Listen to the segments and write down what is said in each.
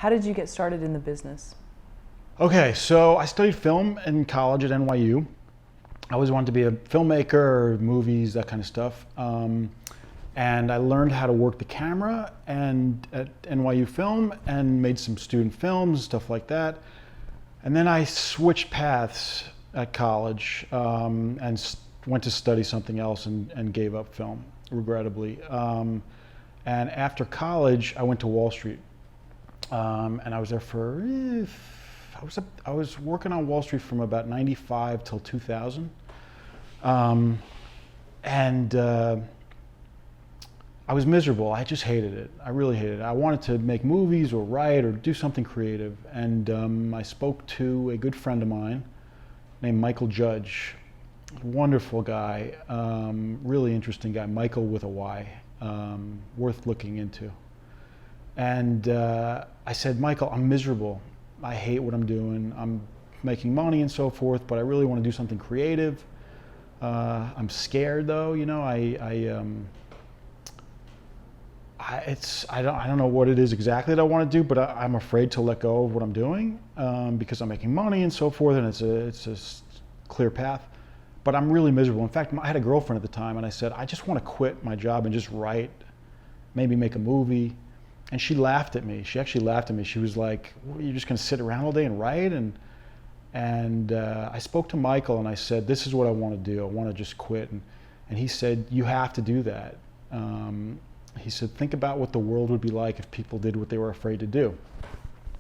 How did you get started in the business? Okay, so I studied film in college at NYU. I always wanted to be a filmmaker, movies, that kind of stuff. And I learned how to work the camera and at NYU Film and made some student films, stuff like that. And then I switched paths at college and went to study something else and gave up film, regrettably. And after college, I went to Wall Street. And I was there for, I was working on Wall Street from about 95 till 2000. I was miserable. I just hated it. I really hated it. I wanted to make movies or write or do something creative. And I spoke to a good friend of mine named Michael Judge. Wonderful guy, really interesting guy, Michael with a Y, worth looking into. And I said, Michael, I'm miserable. I hate what I'm doing. I'm making money and so forth, but I really want to do something creative. I'm scared though, you know, I don't know what it is exactly that I want to do, but I'm afraid to let go of what I'm doing because I'm making money and so forth, and it's a clear path. But I'm really miserable. In fact, I had a girlfriend at the time, and I said, I just want to quit my job and just write, maybe make a movie. And she laughed at me. She actually laughed at me. She was like, "You're just going to sit around all day and write?" And I spoke to Michael, and I said, "This is what I want to do. I want to just quit." And he said, "You have to do that." He said, "Think about what the world would be like if people did what they were afraid to do."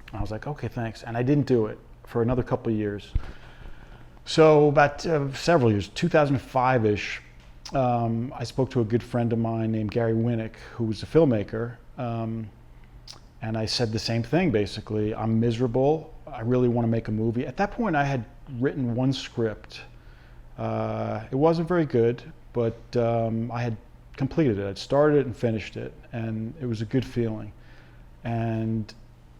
And I was like, "Okay, thanks." And I didn't do it for another couple of years. So about several years, 2005-ish, I spoke to a good friend of mine named Gary Winnick, who was a filmmaker. And I said the same thing, basically. I'm miserable. I really want to make a movie. At that point, I had written one script. It wasn't very good, but I had completed it. I'd started it and finished it, and it was a good feeling. And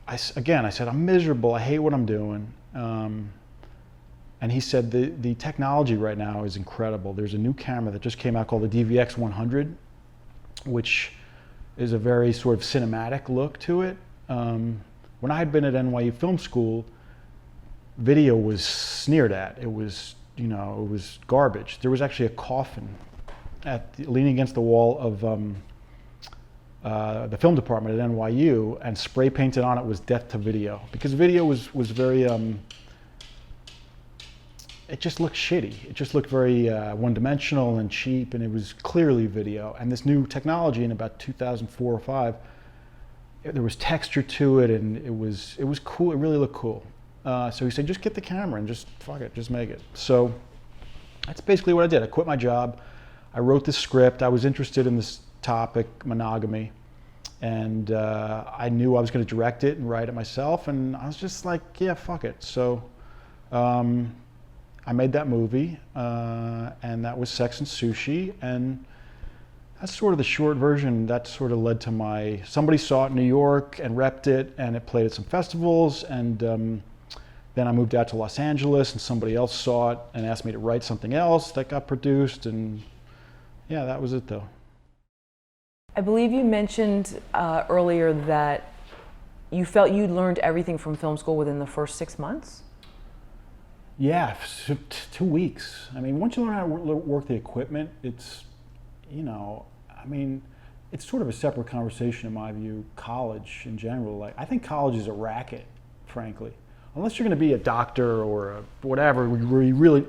I said, I'm miserable. I hate what I'm doing. And he said, the technology right now is incredible. There's a new camera that just came out called the DVX 100, which is a very sort of cinematic look to it. When I had been at NYU Film School, video was sneered at. It was, you know, it was garbage. There was actually a coffin leaning against the wall of the film department at NYU, and spray painted on it was "Death to Video," because video was very, it just looked shitty. It just looked very one-dimensional and cheap, and it was clearly video. And this new technology in about 2004 or 5, there was texture to it, and it was cool. It really looked cool. So he said, just get the camera and just fuck it, just make it. So that's basically what I did. I quit my job. I wrote this script. I was interested in this topic, monogamy, and I knew I was going to direct it and write it myself. And I was just like, yeah, fuck it. So I made that movie, and that was Sex and Sushi, and that's sort of the short version. That sort of led to somebody saw it in New York and repped it, and it played at some festivals, and then I moved out to Los Angeles, and somebody else saw it and asked me to write something else that got produced, and yeah, that was it though. I believe you mentioned earlier that you felt you'd learned everything from film school within the first 6 months? Yeah, 2 weeks. I mean, once you learn how to work the equipment, it's, you know, I mean, it's sort of a separate conversation in my view, college in general. Like, I think college is a racket, frankly. Unless you're going to be a doctor or whatever, where you really,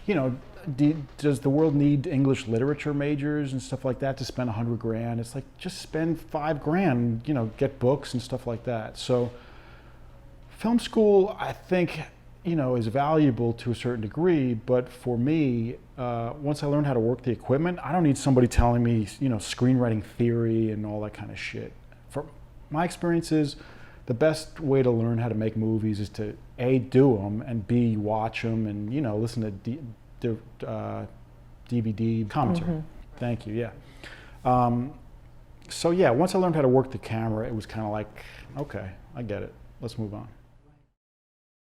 you know, does the world need English literature majors and stuff like that to spend $100 grand? It's like, just spend $5 grand, you know, get books and stuff like that. So film school, I think, you know, is valuable to a certain degree, but for me, once I learned how to work the equipment, I don't need somebody telling me, you know, screenwriting theory and all that kind of shit. From my experiences, the best way to learn how to make movies is to A, do them, and B, watch them, and, you know, listen to DVD commentary. Mm-hmm. Thank you, yeah. So yeah, once I learned how to work the camera, it was kind of like, okay, I get it, let's move on.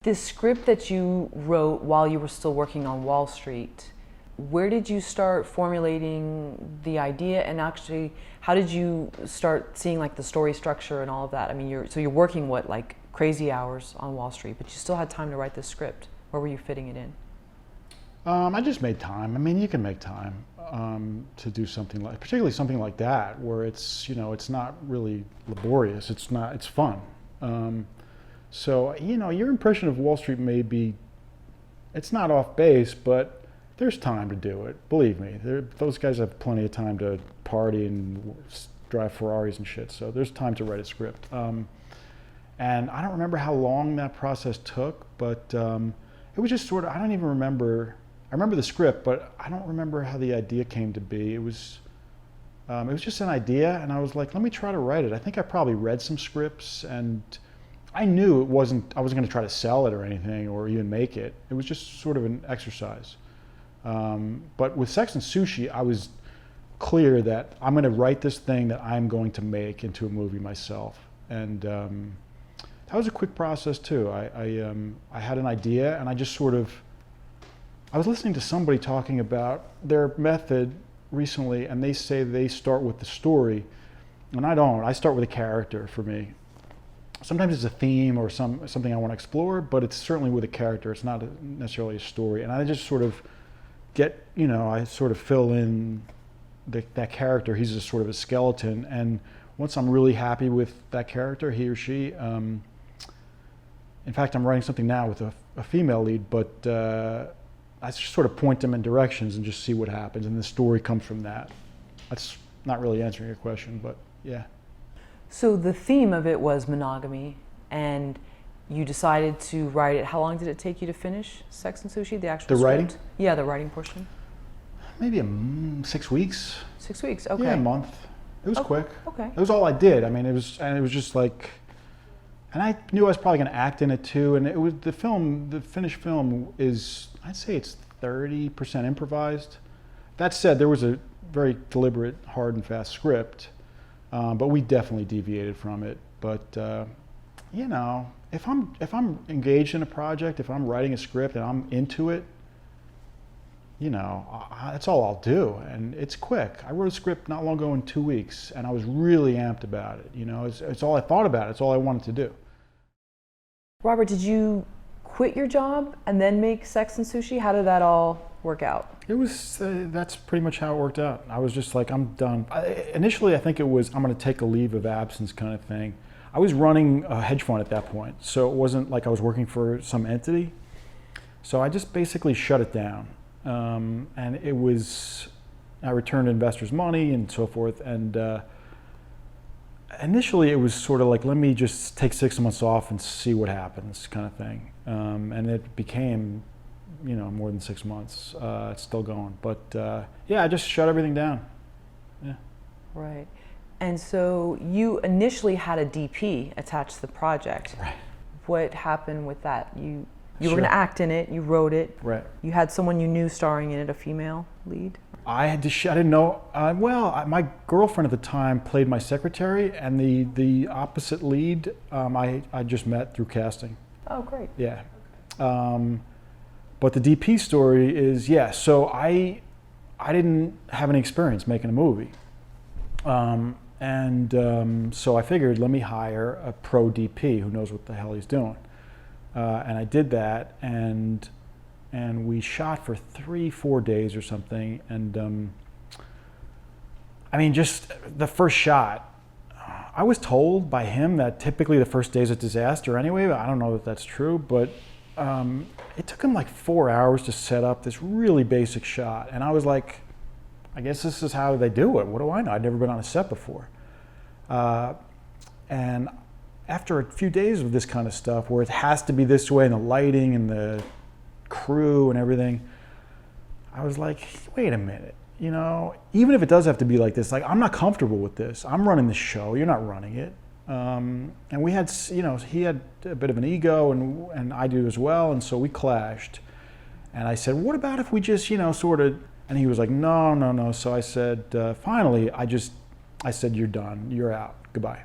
The script that you wrote while you were still working on Wall Street, where did you start formulating the idea, and actually how did you start seeing like the story structure and all of that? I mean, you're working what, like crazy hours on Wall Street, but you still had time to write the script. Where were you fitting it in? I just made time. I mean, you can make time to do something like, particularly something like that, where it's, you know, it's not really laborious. It's not. It's fun. So, you know, your impression of Wall Street may be, it's not off base, but there's time to do it. Believe me, those guys have plenty of time to party and drive Ferraris and shit. So there's time to write a script. And I don't remember how long that process took, but it was just sort of, I don't even remember. I remember the script, but I don't remember how the idea came to be. It was just an idea, and I was like, let me try to write it. I think I probably read some scripts, and I knew I wasn't going to try to sell it or anything, or even make it. It was just sort of an exercise. But with Sex and Sushi, I was clear that I'm going to write this thing that I'm going to make into a movie myself, and that was a quick process too. I had an idea, and I just sort of, I was listening to somebody talking about their method recently, and they say they start with the story, and I don't. I start with a character for me. Sometimes it's a theme or something I want to explore, but it's certainly with a character. It's not necessarily a story. And I just sort of get, you know, I sort of fill in that character. He's just sort of a skeleton. And once I'm really happy with that character, he or she, in fact, I'm writing something now with a female lead, but I just sort of point them in directions and just see what happens, and the story comes from that. That's not really answering your question, but yeah. So the theme of it was monogamy, and you decided to write it. How long did it take you to finish Sex and Sushi, the actual The script? writing? Yeah, the writing portion. Maybe 6 weeks. 6 weeks, okay. Yeah, a month. It was Okay, quick. okay. It was all I did. I mean, it was just like, and I knew I was probably going to act in it too. And it was the finished film is, I'd say it's 30% improvised. That said, there was a very deliberate, hard and fast script, but we definitely deviated from it. But you know, if I'm engaged in a project, if I'm writing a script and I'm into it, you know, that's all I'll do, and it's quick. I wrote a script not long ago in 2 weeks, and I was really amped about it. You know, it's all I thought about. It's all I wanted to do. Robert, did you quit your job and then make Sex and Sushi? How did that all work out? It was, that's pretty much how it worked out. I was just like, I'm done. Initially, I think it was, I'm going to take a leave of absence kind of thing. I was running a hedge fund at that point, so it wasn't like I was working for some entity. So I just basically shut it down. And it was, I returned investors' money and so forth. And initially it was sort of like, let me just take 6 months off and see what happens kind of thing. And it became, you know, more than 6 months. It's still going, but yeah, I just shut everything down. Yeah. Right. And so you initially had a DP attached to the project. Right. What happened with that? You Sure. were going to act in it, you wrote it. Right. You had someone you knew starring in it, a female lead? I had to, I didn't know, my girlfriend at the time played my secretary, and the opposite lead, I just met through casting. Oh, great. Yeah. But the DP story is, yeah, so I didn't have any experience making a movie. So I figured, let me hire a pro DP who knows what the hell he's doing. And I did that, and we shot for 3-4 days or something. And I mean, just the first shot, I was told by him that typically the first day is a disaster anyway. I don't know if that's true, but it took him like 4 hours to set up this really basic shot. And I was like, I guess this is how they do it. What do I know? I'd never been on a set before. And after a few days of this kind of stuff, where it has to be this way, and the lighting and the crew and everything, I was like, wait a minute, you know, even if it does have to be like this, like, I'm not comfortable with this. I'm running the show, you're not running it. And we had, you know, he had a bit of an ego, and I do as well, and so we clashed. And I said, what about if we just, you know, sort of, and he was like, no. So I said, finally, I said, you're done, you're out, goodbye.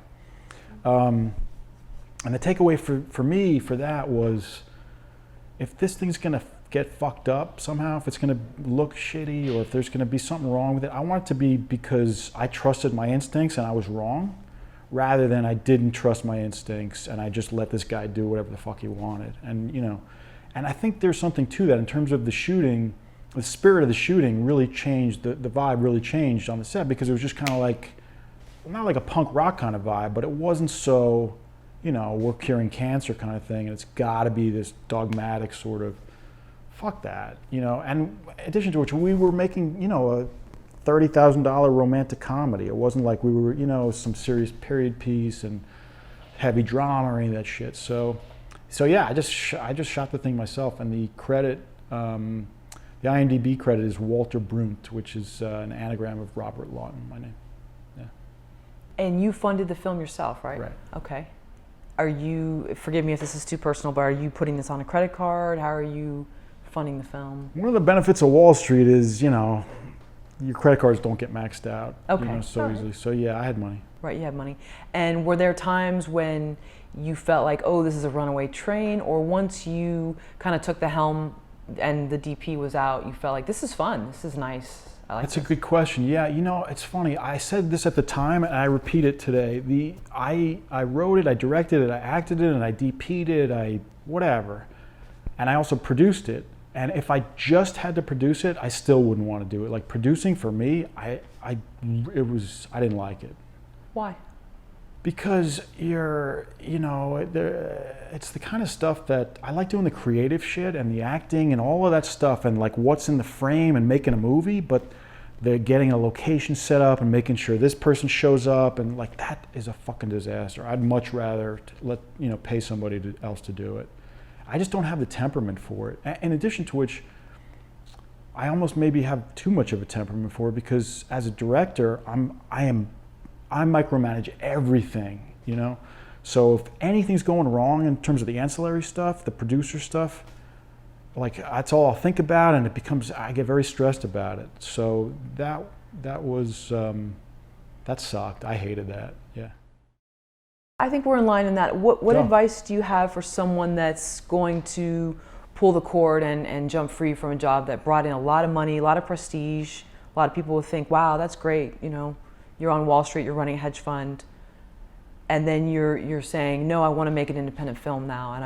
And the takeaway for me for that was, if this thing's gonna get fucked up somehow, if it's going to look shitty, or if there's going to be something wrong with it. I want it to be because I trusted my instincts and I was wrong, rather than I didn't trust my instincts and I just let this guy do whatever the fuck he wanted. And and I think there's something to that in terms of the shooting. The spirit of the shooting really changed, the vibe really changed on the set, because it was just kind of like, not like a punk rock kind of vibe, but it wasn't so, we're curing cancer kind of thing, and it's got to be this dogmatic sort of, fuck that, And in addition to which, we were making, a $30,000 romantic comedy. It wasn't like we were, some serious period piece and heavy drama or any of that shit. So yeah, I just shot the thing myself, and the credit, the IMDb credit is Walter Brunt, which is an anagram of Robert Lawton, my name. Yeah. And you funded the film yourself, right? Right. Okay. Are you, forgive me if this is too personal, but are you putting this on a credit card? How are you funding the film? One of the benefits of Wall Street is, your credit cards don't get maxed out, Okay. so easily. So yeah, I had money. Right, you had money. And were there times when you felt like, oh, this is a runaway train, or once you kind of took the helm and the DP was out, you felt like, this is fun, this is nice, I like That's this? a good question. Yeah, it's funny. I said this at the time, and I repeat it today. I wrote it, I directed it, I acted it, and I DP'd it, whatever. And I also produced it. And if I just had to produce it, I still wouldn't want to do it. Like, producing for me, I didn't like it. Why? Because it's the kind of stuff that I like, doing the creative shit and the acting and all of that stuff, and like what's in the frame and making a movie, but they're getting a location set up and making sure this person shows up, and like, that is a fucking disaster. I'd much rather pay somebody else to do it. I just don't have the temperament for it. In addition to which, I almost maybe have too much of a temperament for it, because as a director, I micromanage everything, So if anything's going wrong in terms of the ancillary stuff, the producer stuff, like, that's all I'll think about, and I get very stressed about it. So that sucked. I hated that. Yeah. I think we're in line in that. What advice do you have for someone that's going to pull the cord and jump free from a job that brought in a lot of money, a lot of prestige? A lot of people would think, wow, that's great, you're on Wall Street, you're running a hedge fund, and then you're saying, no, I want to make an independent film now, and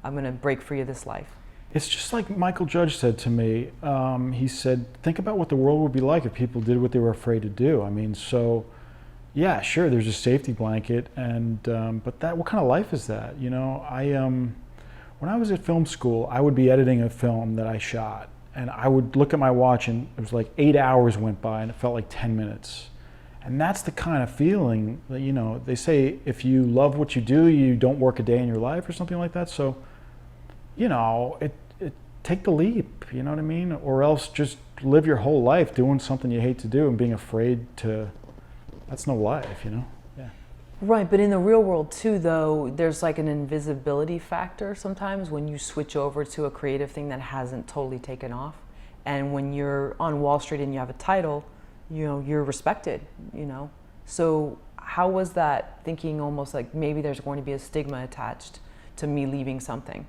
I'm gonna break free of this life. It's just like Michael Judge said to me. He said, think about what the world would be like if people did what they were afraid to do. I mean, so yeah, sure, there's a safety blanket, and but what kind of life is that? When I was at film school, I would be editing a film that I shot, and I would look at my watch, and it was like 8 hours went by, and it felt like 10 minutes. And that's the kind of feeling that, they say, if you love what you do, you don't work a day in your life, or something like that. So, take the leap, you know what I mean? Or else just live your whole life doing something you hate to do and being afraid to, that's no life, Yeah. Right, but in the real world too, though, there's like an invisibility factor sometimes when you switch over to a creative thing that hasn't totally taken off. And when you're on Wall Street and you have a title, you're respected, So how was that thinking, almost like maybe there's going to be a stigma attached to me leaving something?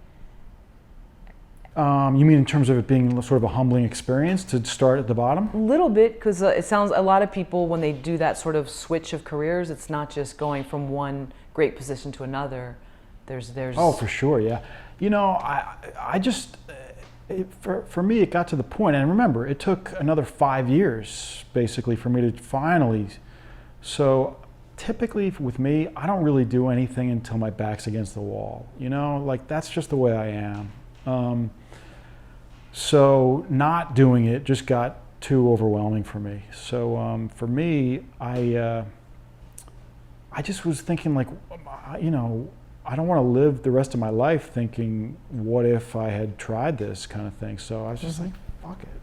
You mean in terms of it being sort of a humbling experience to start at the bottom? A little bit, because it sounds, a lot of people, when they do that sort of switch of careers, it's not just going from one great position to another. There's Oh, for sure, yeah. I just, for me, it got to the point, and remember, it took another 5 years, basically, for me to finally, so typically with me, I don't really do anything until my back's against the wall, like, that's just the way I am. So not doing it just got too overwhelming for me. So for me, I just was thinking, like, I don't want to live the rest of my life thinking, what if I had tried this kind of thing. So I was just like, fuck it,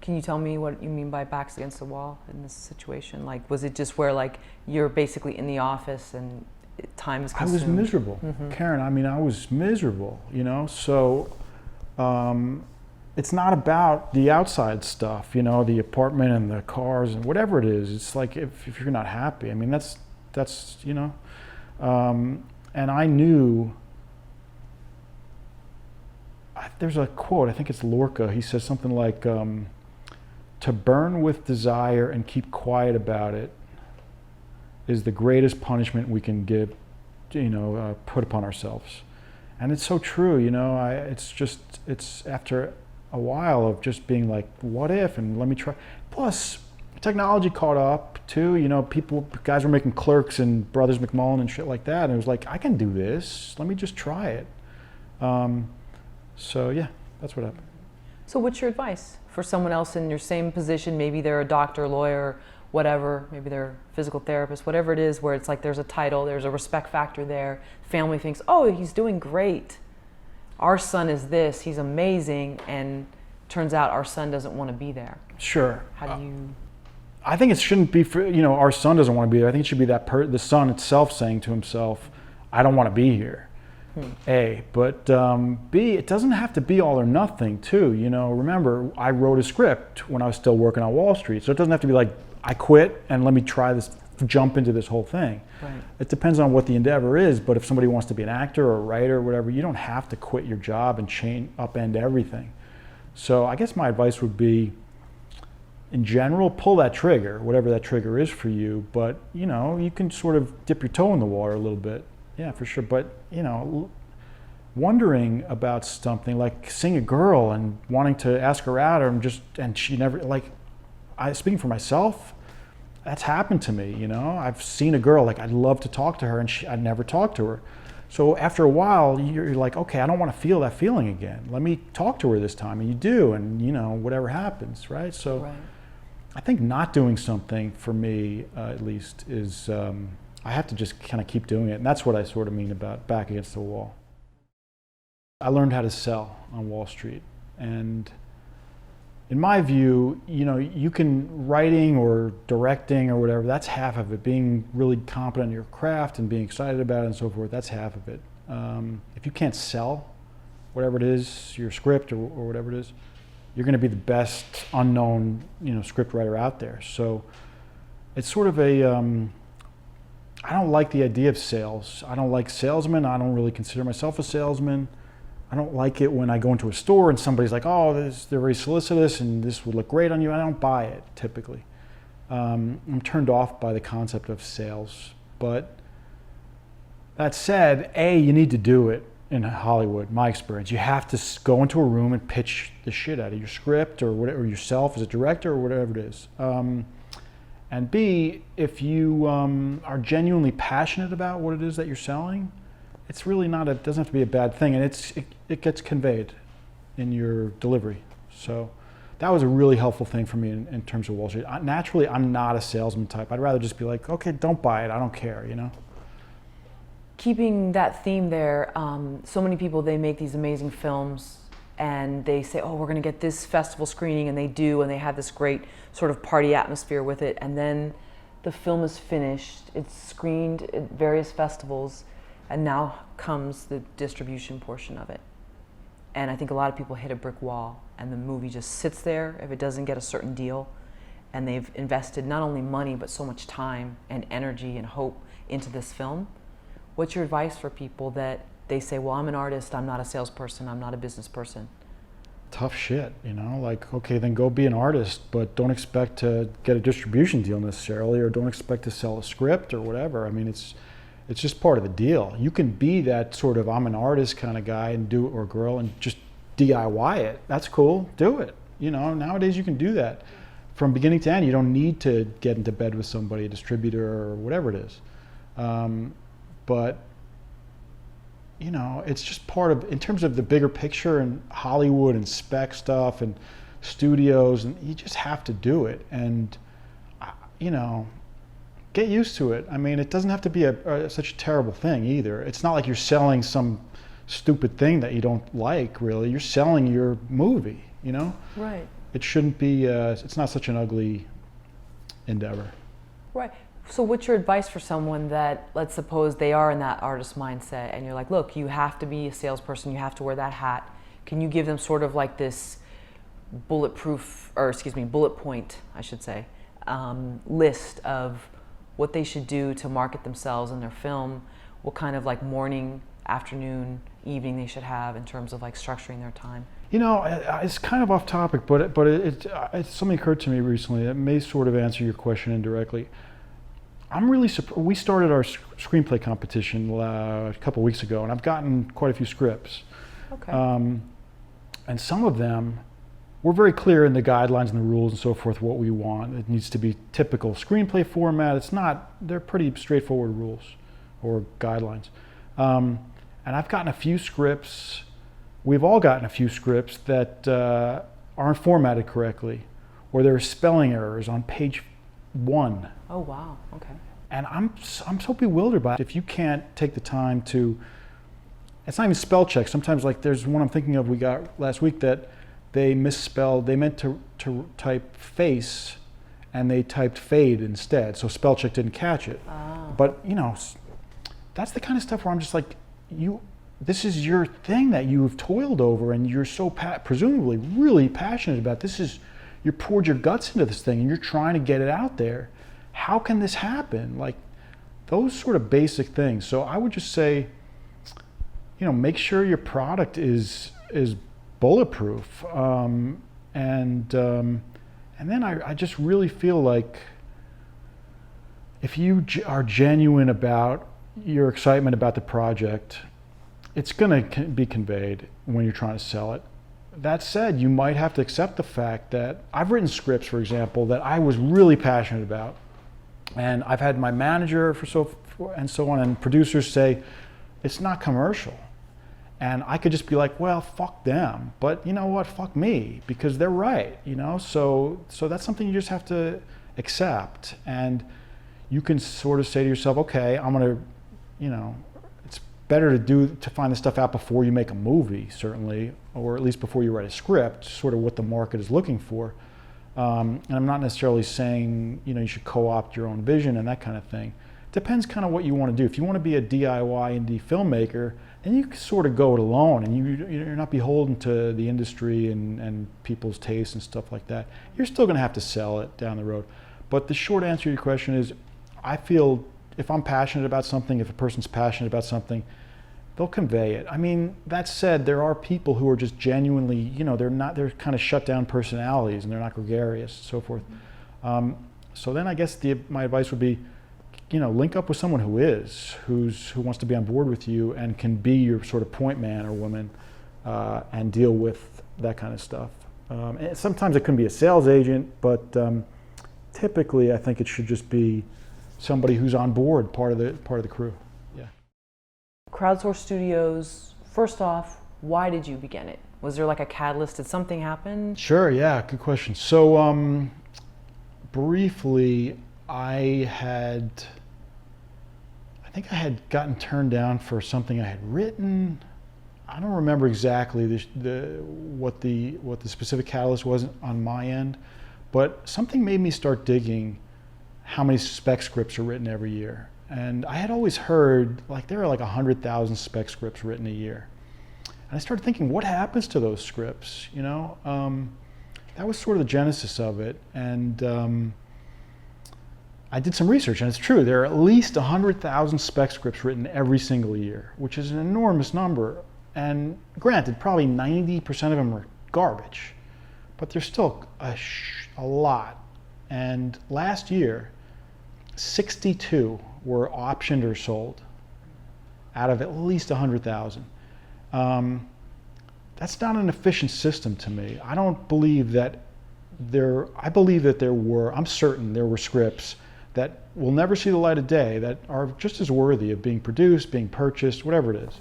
Can you tell me what you mean by backs against the wall in this situation? Like, was it just where, like, you're basically in the office and time is consumed? I was miserable, Karen. I mean, I was miserable, So it's not about the outside stuff, the apartment and the cars and whatever it is. It's like, if you're not happy, I mean, that's and I knew, I there's a quote, I think it's Lorca, he says something like, to burn with desire and keep quiet about it is the greatest punishment we can give, put upon ourselves. And it's so true, it's after a while of just being like, what if, and let me try. Plus, technology caught up too, guys were making Clerks and Brothers McMullen and shit like that, and it was like, I can do this, let me just try it. So yeah, that's what happened. So what's your advice for someone else in your same position? Maybe they're a doctor, lawyer, whatever, maybe they're a physical therapist, whatever it is, where it's like there's a title, there's a respect factor there, family thinks, oh, he's doing great, our son is this, he's amazing, and turns out our son doesn't want to be there. Sure. How do you... I think it shouldn't be for, our son doesn't want to be there. I think it should be the son itself saying to himself, I don't want to be here. A, but B, it doesn't have to be all or nothing too. Remember, I wrote a script when I was still working on Wall Street, so it doesn't have to be like, I quit and let me try this, jump into this whole thing. Right. It depends on what the endeavor is, but if somebody wants to be an actor or a writer or whatever, you don't have to quit your job and upend everything. So I guess my advice would be, in general, pull that trigger, whatever that trigger is for you, but you can sort of dip your toe in the water a little bit. Yeah, for sure. But, wondering about something like seeing a girl and wanting to ask her out, and she never, speaking for myself, that's happened to me, I've seen a girl, I'd love to talk to her, and I'd never talk to her. So after a while, you're like, okay, I don't want to feel that feeling again. Let me talk to her this time. And you do, and, whatever happens, right? So Right. I think not doing something, for me, at least, is... I have to just kind of keep doing it, and that's what I sort of mean about back against the wall. I learned how to sell on Wall Street, and in my view, you can, writing or directing or whatever, that's half of it. Being really competent in your craft and being excited about it and so forth, that's half of it. If you can't sell whatever it is, your script or whatever it is, you're going to be the best unknown, script writer out there. So it's sort of a... I don't like the idea of sales. I don't like salesmen. I don't really consider myself a salesman. I don't like it when I go into a store and somebody's like, oh, they're very solicitous and this would look great on you. I don't buy it, typically. I'm turned off by the concept of sales. But that said, A, you need to do it in Hollywood, my experience. You have to go into a room and pitch the shit out of your script or whatever, yourself as a director or whatever it is. And B, if you are genuinely passionate about what it is that you're selling, it's really not, it doesn't have to be a bad thing, and it gets conveyed in your delivery. So that was a really helpful thing for me in terms of Wall Street. Naturally, I'm not a salesman type. I'd rather just be like, okay, don't buy it, I don't care, Keeping that theme there, so many people, they make these amazing films and they say, oh, we're going to get this festival screening, and they do, and they have this great sort of party atmosphere with it, and then the film is finished, it's screened at various festivals, and now comes the distribution portion of it. And I think a lot of people hit a brick wall, and the movie just sits there if it doesn't get a certain deal, and they've invested not only money, but so much time and energy and hope into this film. What's your advice for people that they say, well, I'm an artist, I'm not a salesperson, I'm not a business person? Tough shit, okay, then go be an artist, but don't expect to get a distribution deal necessarily, or don't expect to sell a script or whatever. I mean, it's just part of the deal. You can be that sort of I'm an artist kind of guy and do it, or girl, and just DIY it. That's cool, do it. Nowadays you can do that. From beginning to end, you don't need to get into bed with somebody, a distributor or whatever it is. But it's just part of, in terms of the bigger picture and Hollywood and spec stuff and studios, and you just have to do it and, get used to it. I mean, it doesn't have to be such a terrible thing either. It's not like you're selling some stupid thing that you don't like, really. You're selling your movie, Right. It shouldn't be, it's not such an ugly endeavor. Right. So what's your advice for someone that, let's suppose they are in that artist mindset, and you're like, look, you have to be a salesperson, you have to wear that hat. Can you give them sort of like this bullet point, I should say, list of what they should do to market themselves in their film? What kind of like morning afternoon, evening they should have in terms of like structuring their time? You know, it's kind of off topic, but something occurred to me recently that may sort of answer your question indirectly. I'm really we started our screenplay competition a couple of weeks ago, and I've gotten quite a few scripts. Okay. And some of them, we're very clear in the guidelines and the rules and so forth what we want. It needs to be typical screenplay format. It's not, they're pretty straightforward rules or guidelines. And I've gotten a few scripts, we've all gotten a few scripts that aren't formatted correctly, or there are spelling errors on page 1. Oh, wow, okay. And I'm so bewildered by it. If you can't take the time to, it's not even spell check. Sometimes, like there's one I'm thinking of we got last week that they misspelled, they meant to type face and they typed fade instead. So spell check didn't catch it. Oh. But you know, that's the kind of stuff where I'm just like, this is your thing that you've toiled over and you're so presumably really passionate about. This is, you poured your guts into this thing and you're trying to get it out there. How can this happen? Like those sort of basic things. So I would just say, you know, make sure your product is bulletproof. And then I just really feel like if you are genuine about your excitement about the project, it's going to be conveyed when you're trying to sell it. That said, you might have to accept the fact that I've written scripts, for example, that I was really passionate about. And I've had my manager and so on, and producers say, it's not commercial. And I could just be like, well, fuck them. But you know what, fuck me, because they're right, you know? So that's something you just have to accept. And you can sort of say to yourself, okay, I'm gonna, you know, it's better to find this stuff out before you make a movie, certainly, or at least before you write a script, sort of what the market is looking for. And I'm not necessarily saying, you know, you should co-opt your own vision and that kind of thing. Depends kind of what you want to do. If you want to be a DIY indie filmmaker, then you can sort of go it alone and you're not beholden to the industry and people's tastes and stuff like that. You're still going to have to sell it down the road. But the short answer to your question is, I feel if I'm passionate about something, if a person's passionate about something, they'll convey it. I mean, that said, there are people who are just genuinely, you know, they're kind of shut down personalities and they're not gregarious and so forth. So then I guess my advice would be, you know, link up with someone who wants to be on board with you and can be your sort of point man or woman and deal with that kind of stuff. And sometimes it can be a sales agent, but typically I think it should just be somebody who's on board, part of the crew. Yeah. Crowdsource Studios, first off, why did you begin it? Was there like a catalyst? Did something happen? Sure, yeah, good question. So briefly, I think I had gotten turned down for something I had written. I don't remember exactly what the specific catalyst was on my end, but something made me start digging how many spec scripts are written every year. And I had always heard like there are like 100,000 spec scripts written a year. And I started thinking, what happens to those scripts? You know, that was sort of the genesis of it. And I did some research, and it's true. There are at least 100,000 spec scripts written every single year, which is an enormous number. And granted, probably 90% of them are garbage, but there's still a lot. And last year, 62 were optioned or sold out of at least 100,000. That's not an efficient system to me. I don't believe that I'm certain there were scripts that will never see the light of day that are just as worthy of being produced, being purchased, whatever it is.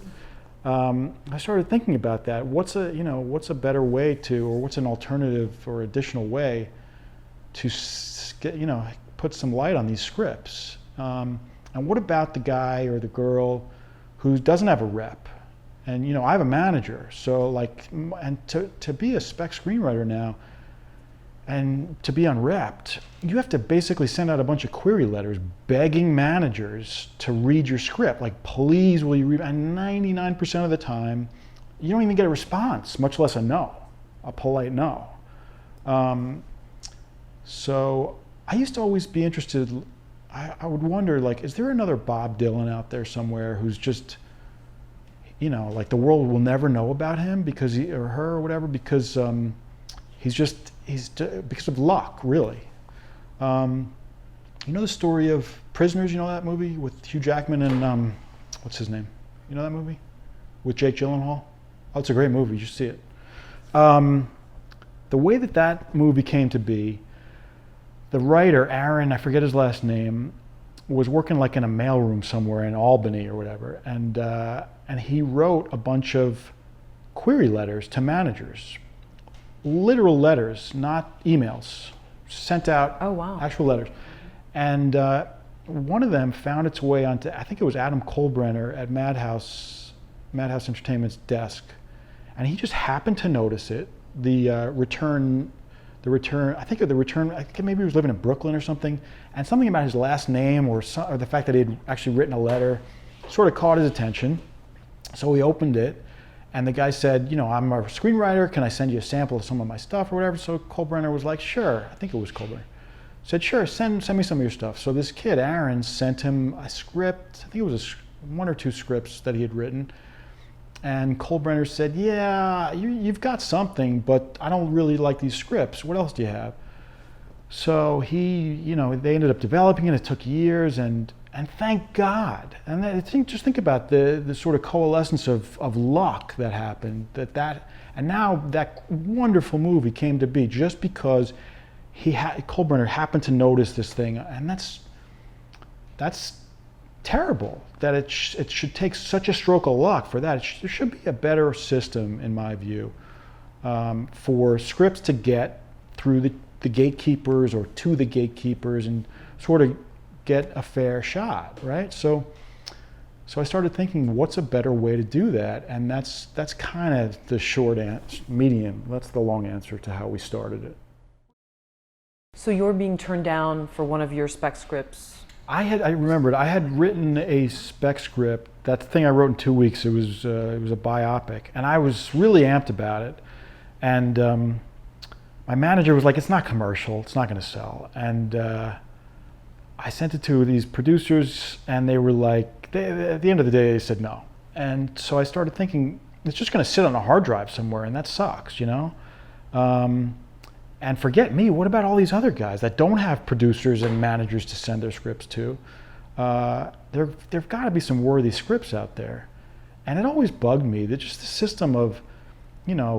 I started thinking about that. What's a better way to, or what's an alternative or additional way to get, you know, put some light on these scripts? And what about the guy or the girl who doesn't have a rep? And you know, I have a manager, so like, and to be a spec screenwriter now, and to be unrepped, you have to basically send out a bunch of query letters begging managers to read your script. Like, please, will you read? And 99% of the time, you don't even get a response, much less a no, a polite no. So I used to always be interested. I would wonder, like, is there another Bob Dylan out there somewhere who's just like the world will never know about him because or her or whatever, because because of luck, really. You know the story of Prisoners? You know that movie with Hugh Jackman and what's his name? You know that movie with Jake Gyllenhaal? Oh, it's a great movie. You should see it. The way that movie came to be, the writer, Aaron, I forget his last name, was working like in a mailroom somewhere in Albany or whatever, and he wrote a bunch of query letters to managers, literal letters, not emails, sent out. Oh, wow. Actual letters. And one of them found its way onto, I think it was Adam Kohlbrenner at Madhouse Entertainment's desk, and he just happened to notice it. The return, I think maybe he was living in Brooklyn or something, and something about his last name or the fact that he had actually written a letter sort of caught his attention. So he opened it, and the guy said, I'm a screenwriter, can I send you a sample of some of my stuff or whatever? So Kohlbrenner was like, sure. I think it was Kohlbrenner. Said, sure, send me some of your stuff. So this kid, Aaron, sent him a script. I think it was one or two scripts that he had written. And Kohlbrenner said, yeah, you've got something, but I don't really like these scripts. What else do you have? So they ended up developing it. It took years, and thank God. And just think about the sort of coalescence of luck that happened. And now that wonderful movie came to be just because Kohlbrenner happened to notice this thing, and that's terrible that it should take such a stroke of luck for that. There should be a better system, in my view, for scripts to get through the gatekeepers or to the gatekeepers and sort of get a fair shot, right? So I started thinking, what's a better way to do that? And that's kind of the short answer, medium. That's the long answer to how we started it. So you're being turned down for one of your spec scripts. I remembered I had written a spec script. That thing I wrote in 2 weeks. It was a biopic, and I was really amped about it. And my manager was like, "It's not commercial. It's not going to sell." And I sent it to these producers, and they were like, at the end of the day, they said no. And so I started thinking, it's just going to sit on a hard drive somewhere, and that sucks, And forget me, what about all these other guys that don't have producers and managers to send their scripts to? There've got to be some worthy scripts out there. And it always bugged me that just the system of,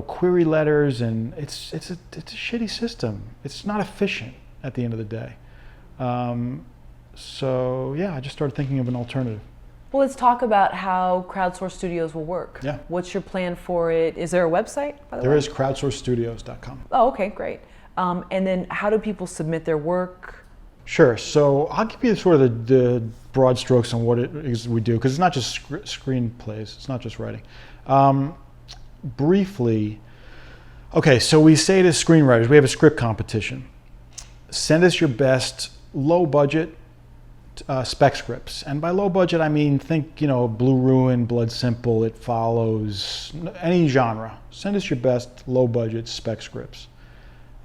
query letters, and it's a shitty system. It's not efficient at the end of the day. So yeah, I just started thinking of an alternative. Well, let's talk about how Crowdsource Studios will work. Yeah. What's your plan for it? Is there a website, by the way? There is, crowdsourcestudios.com. Oh, okay, great. And then how do people submit their work? Sure. So I'll give you sort of the broad strokes on what it is we do, because it's not just screenplays. It's not just writing. Briefly, okay, so we say to screenwriters, we have a script competition. Send us your best low-budget spec scripts. And by low budget, I mean, think, Blue Ruin, Blood Simple, It Follows, any genre. Send us your best low-budget spec scripts.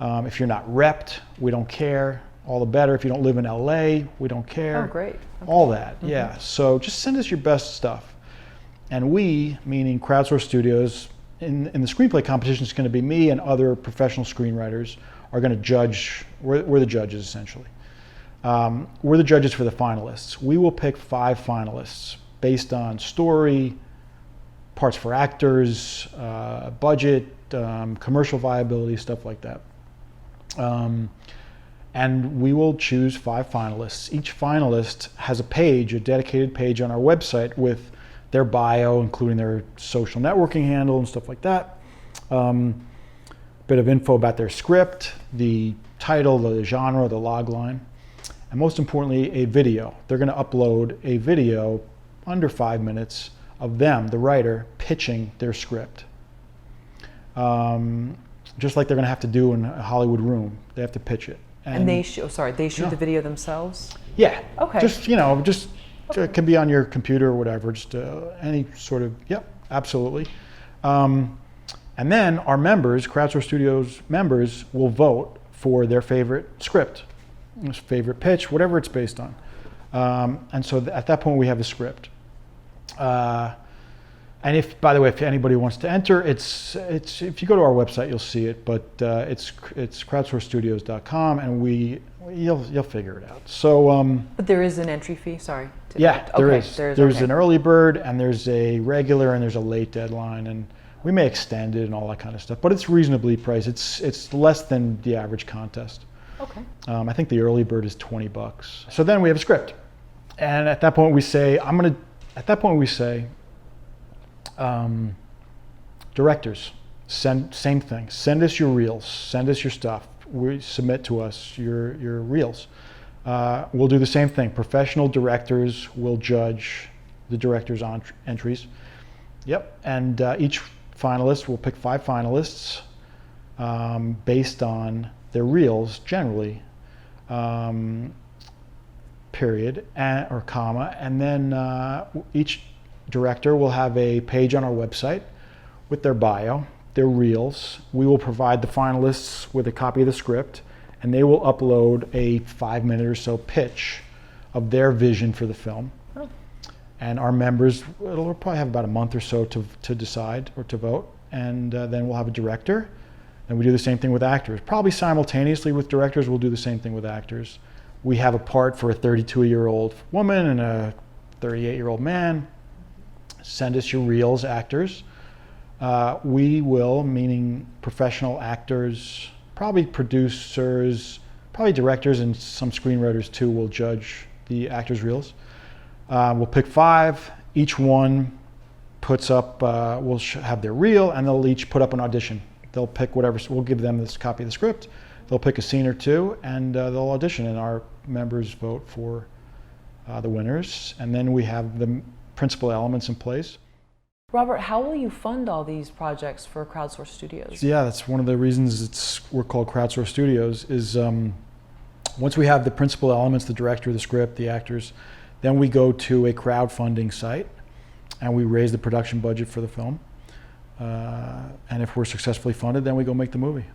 If you're not repped, we don't care. All the better. If you don't live in LA, we don't care. Oh, great. Okay. All that, yeah. So just send us your best stuff. And we, meaning Crowdsource Studios, in the screenplay competition, it's going to be me and other professional screenwriters are going to judge. We're the judges, essentially. We're the judges for the finalists. We will pick 5 finalists based on story, parts for actors, budget, commercial viability, stuff like that. And we will choose 5 finalists. Each finalist has a dedicated page on our website with their bio, including their social networking handle and stuff like that. Bit of info about their script, the title, the genre, the log line, and most importantly, a video. They're going to upload a video under 5 minutes of them, the writer, pitching their script. Just like they're going to have to do in a Hollywood room. They have to pitch it. And they shoot the video themselves? Yeah. Okay. It can be on your computer or whatever, just any sort of, yep, absolutely. And then our members, Crowdsource Studios members, will vote for their favorite script, favorite pitch, whatever it's based on. And so at that point we have a script. And if, by the way, if anybody wants to enter, it's if you go to our website, you'll see it. But it's crowdsourcestudios.com, and you'll figure it out. So. But there is an entry fee. Sorry. Yeah, there okay, is. There's okay. an early bird, and there's a regular, and there's a late deadline, and we may extend it and all that kind of stuff. But it's reasonably priced. It's less than the average contest. Okay. I think the early bird is $20. So then we have a script, and at that point we say, directors, same thing. Send us your reels. Send us your stuff. We submit to us your reels. We'll do the same thing. Professional directors will judge the directors' entries. Yep. And each finalist will pick 5 finalists based on their reels, generally, period, or comma. And then each director will have a page on our website with their bio, their reels. We will provide the finalists with a copy of the script, and they will upload a 5-minute or so pitch of their vision for the film. Oh. And our members, it'll probably have about a month or so to decide or to vote, and then we'll have a director. And we do the same thing with actors. Probably simultaneously with directors, we'll do the same thing with actors. We have a part for a 32-year-old woman and a 38-year-old man. Send us your reels, actors. We will, meaning professional actors, probably producers, probably directors, and some screenwriters too, will judge the actors' reels. We'll pick 5. Each one puts up, will have their reel, and they'll each put up an audition. They'll pick whatever, we'll give them this copy of the script. They'll pick a scene or 2, and they'll audition, and our members vote for the winners. And then we have the principal elements in place. Robert, how will you fund all these projects for Crowdsource Studios? Yeah, that's one of the reasons we're called Crowdsource Studios, is once we have the principal elements, the director, the script, the actors, then we go to a crowdfunding site and we raise the production budget for the film. And if we're successfully funded, then we go make the movie.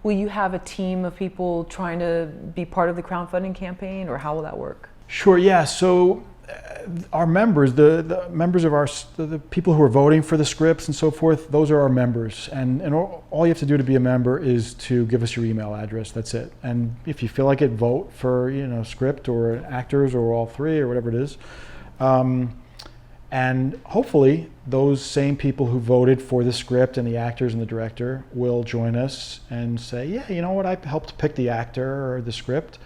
Will you have a team of people trying to be part of the crowdfunding campaign, or how will that work? Sure, yeah. So our members, the members of the people who are voting for the scripts and so forth, those are our members. And all you have to do to be a member is to give us your email address. That's it. And if you feel like it, vote for script or actors or all 3 or whatever it is. And hopefully those same people who voted for the script and the actors and the director will join us and say, yeah, you know what, I helped pick the actor or the script.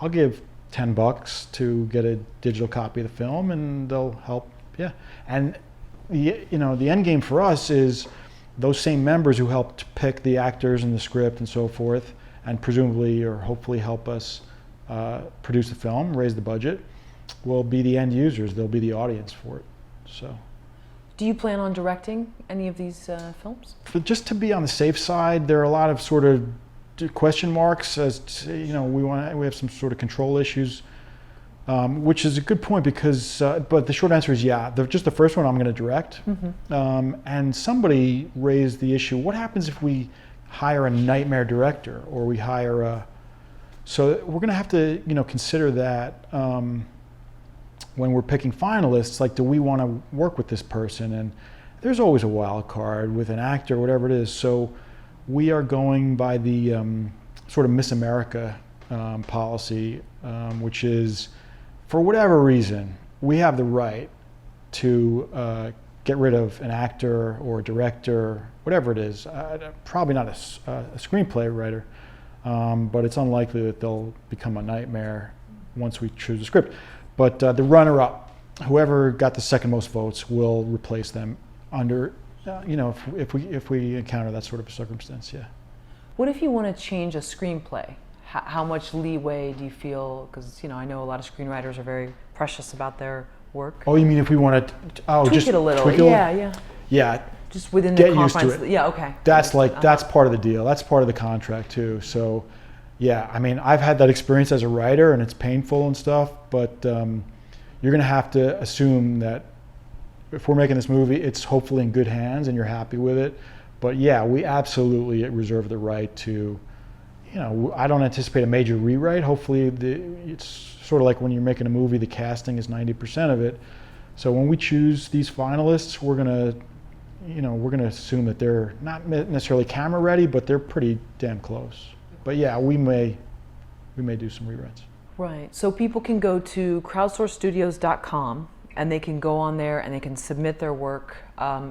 I'll give $10 to get a digital copy of the film, and they'll help. Yeah. And the end game for us is those same members who helped pick the actors and the script and so forth, and presumably or hopefully help us produce the film, raise the budget, will be the end users. They'll be the audience for it. So, do you plan on directing any of these films? But just to be on the safe side, there are a lot of sort of question marks as to, we have some sort of control issues, which is a good point because, but the short answer is yeah. Just the first one I'm going to direct. Mm-hmm. And somebody raised the issue: what happens if we hire a nightmare director, or we hire a? So we're going to have to consider that. When we're picking finalists, like, do we want to work with this person? And there's always a wild card with an actor, whatever it is. So we are going by the sort of Miss America policy, which is, for whatever reason, we have the right to get rid of an actor or a director, whatever it is. Probably not a screenplay writer, but it's unlikely that they'll become a nightmare once we choose a script. But the runner-up, whoever got the second most votes, will replace them under, if we encounter that sort of circumstance, yeah. What if you want to change a screenplay? How much leeway do you feel? Because I know a lot of screenwriters are very precious about their work. Oh, you mean if we want to? Tweak just it a little. Yeah. Just within get the used confines. to it. Yeah. Okay. That's that's part of the deal. That's part of the contract too. So. Yeah, I mean, I've had that experience as a writer, and it's painful and stuff, but you're going to have to assume that if we're making this movie, it's hopefully in good hands and you're happy with it. But yeah, we absolutely reserve the right to, I don't anticipate a major rewrite. Hopefully, it's sort of like when you're making a movie, the casting is 90% of it. So when we choose these finalists, we're gonna assume that they're not necessarily camera ready, but they're pretty damn close. But yeah, we may do some rewrites. Right. So people can go to crowdsourcestudios.com and they can go on there and they can submit their work.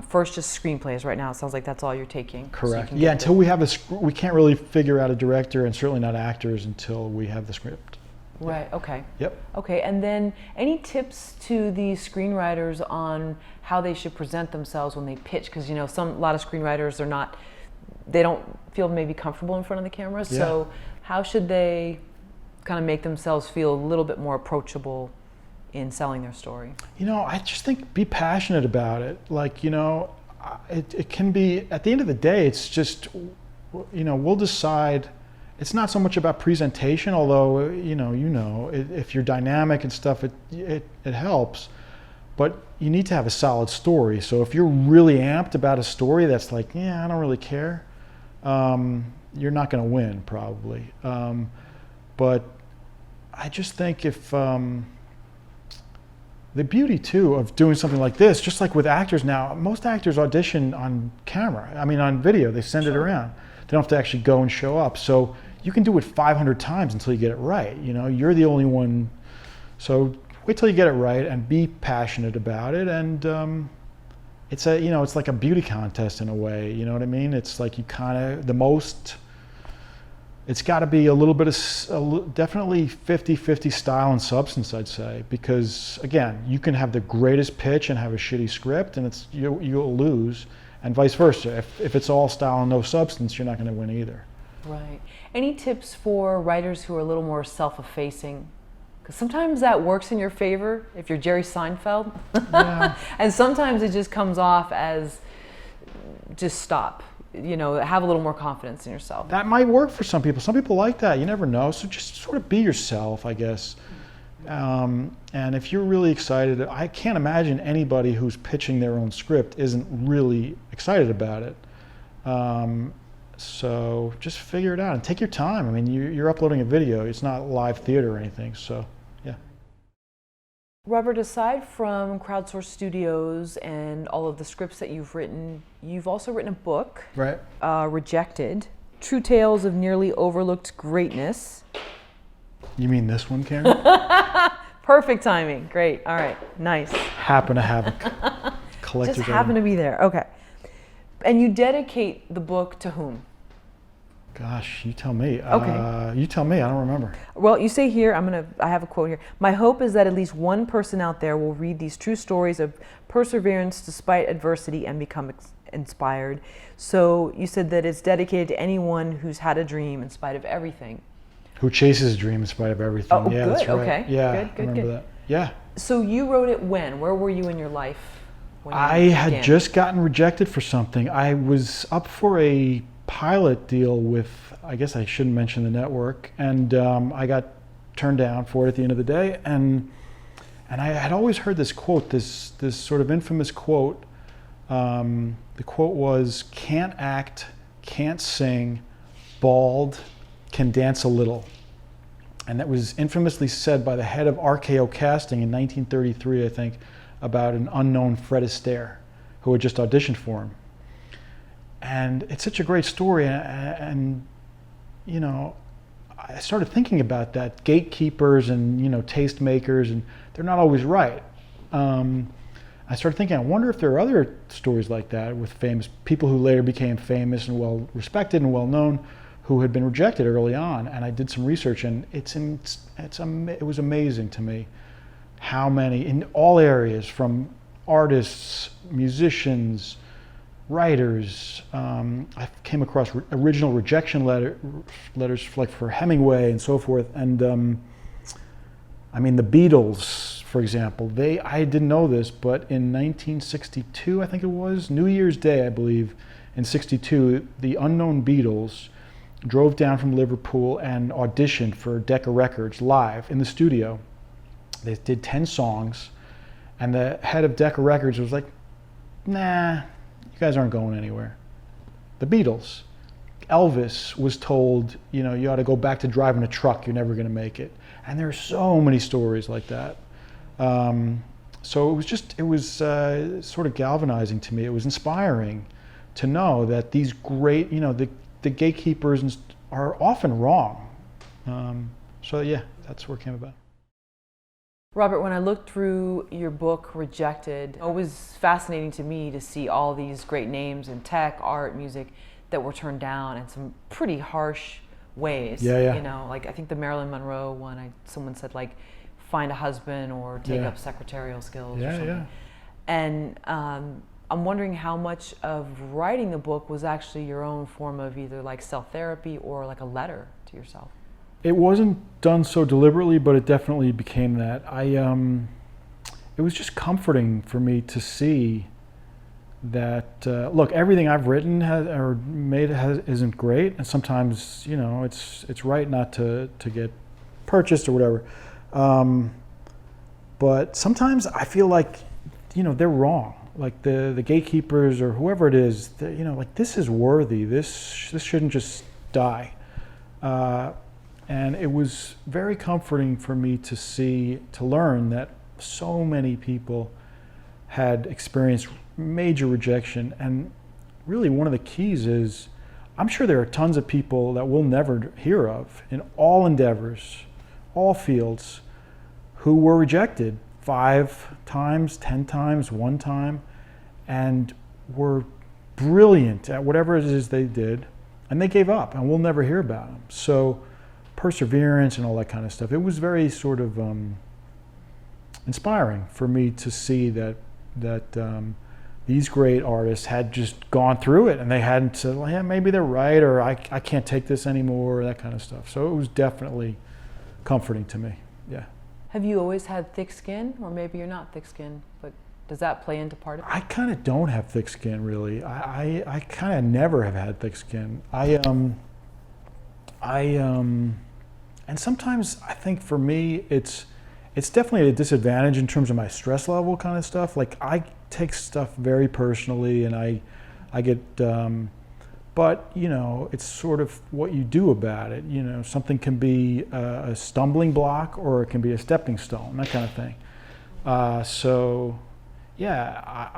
First, just screenplays right now. It sounds like that's all you're taking. Correct. So yeah, until we have we can't really figure out a director, and certainly not actors, until we have the script. Right, okay. Yep. Okay, and then any tips to the screenwriters on how they should present themselves when they pitch? Because a lot of screenwriters they don't feel maybe comfortable in front of the camera. Yeah. So how should they kind of make themselves feel a little bit more approachable in selling their story? I just think be passionate about it. Like, it can be, at the end of the day, it's just, we'll decide. It's not so much about presentation, although, if you're dynamic and stuff, it helps. But you need to have a solid story. So if you're really amped about a story that's like, yeah, I don't really care, you're not going to win, probably. But I just think if the beauty too of doing something like this, just like with actors now, most actors audition on camera. I mean, on video, they send it around. They don't have to actually go and show up. So you can do it 500 times until you get it right. You're the only one. So wait till you get it right and be passionate about it. And it's it's like a beauty contest in a way. You know what I mean? It's like it's got to be a little bit of, definitely 50-50 style and substance, I'd say, because again, you can have the greatest pitch and have a shitty script, and you'll lose, and vice versa. If it's all style and no substance, you're not going to win either. Right. Any tips for writers who are a little more self-effacing? Because sometimes that works in your favor if you're Jerry Seinfeld, Yeah. and sometimes it just comes off as just stop. Have a little more confidence in yourself. That might work for some people. Some people like that. You never know. So just sort of be yourself, I guess. And if you're really excited, I can't imagine anybody who's pitching their own script isn't really excited about it. So just figure it out and take your time. I mean, you're uploading a video. It's not live theater or anything. So, yeah. Robert, aside from Crowdsource Studios and all of the scripts that you've written, you've also written a book, Right. Rejected, True Tales of Nearly Overlooked Greatness. You mean this one, Karen? Perfect timing. Great. All right. Nice. Happen to have a collector's Just happen to be there. Okay. And you dedicate the book to whom? Gosh, you tell me. Okay. You tell me. I don't remember. Well, you say here, I have a quote here. My hope is that at least one person out there will read these true stories of perseverance despite adversity and become inspired. So you said that it's dedicated to anyone who's had a dream in spite of everything. Who chases a dream in spite of everything. Oh, yeah, good. that's right. Okay. Yeah, Good, I remember good. that. Yeah. So you wrote it when? Where were you in your life? When I you had began? just gotten rejected for something. I was up for a pilot deal with, I guess I shouldn't mention the network, and I got turned down for it at the end of the day. And I had always heard this quote, this sort of infamous quote. The quote was, "Can't act, can't sing, bald, can dance a little." And that was infamously said by the head of RKO Casting in 1933, I think, about an unknown Fred Astaire who had just auditioned for him. And it's such a great story, and I started thinking about that. Gatekeepers and tastemakers, and they're not always right. I started thinking, I wonder if there are other stories like that with famous people who later became famous and well respected and well known, who had been rejected early on. And I did some research, and it was amazing to me how many, in all areas, from artists, musicians, writers. I came across original rejection letters like for Hemingway and so forth. And I mean, the Beatles, for example, I didn't know this, but in 1962, I think it was, New Year's Day, I believe, in 62, the unknown Beatles drove down from Liverpool and auditioned for Decca Records live in the studio. They did 10 songs, and the head of Decca Records was like, "Nah, you guys aren't going anywhere." The Beatles. Elvis was told, you ought to go back to driving a truck, you're never going to make it. And there are so many stories like that. So it was sort of galvanizing to me. It was inspiring to know that these great, the gatekeepers are often wrong. So yeah, that's where it came about. Robert, when I looked through your book, Rejected, it was fascinating to me to see all these great names in tech, art, music that were turned down in some pretty harsh ways. Yeah. Like I think the Marilyn Monroe one, someone said like, find a husband or take up secretarial skills or something. Yeah. And I'm wondering how much of writing the book was actually your own form of either like self-therapy or like a letter to yourself. It wasn't done so deliberately, but it definitely became that. It was just comforting for me to see that, look, everything I've written or made isn't great, and sometimes, it's right not to get purchased or whatever. But sometimes I feel like, they're wrong. Like the gatekeepers or whoever it is, like this is worthy. This shouldn't just die. And it was very comforting for me to learn that so many people had experienced major rejection. And really one of the keys is, I'm sure there are tons of people that we'll never hear of in all endeavors, all fields, who were rejected 5 times, 10 times, 1 time, and were brilliant at whatever it is they did, and they gave up, and we'll never hear about them. So perseverance and all that kind of stuff. It was very sort of inspiring for me to see that these great artists had just gone through it, and they hadn't said, well, yeah, maybe they're right, or I can't take this anymore, or that kind of stuff. So it was definitely comforting to me, yeah. Have you always had thick skin, or maybe you're not thick skin, but does that play into part of it? I kind of don't have thick skin, really. I kind of never have had thick skin. And sometimes I think for me, it's definitely a disadvantage in terms of my stress level kind of stuff. Like I take stuff very personally, and I get, but it's sort of what you do about it. Something can be a stumbling block, or it can be a stepping stone, that kind of thing. So yeah,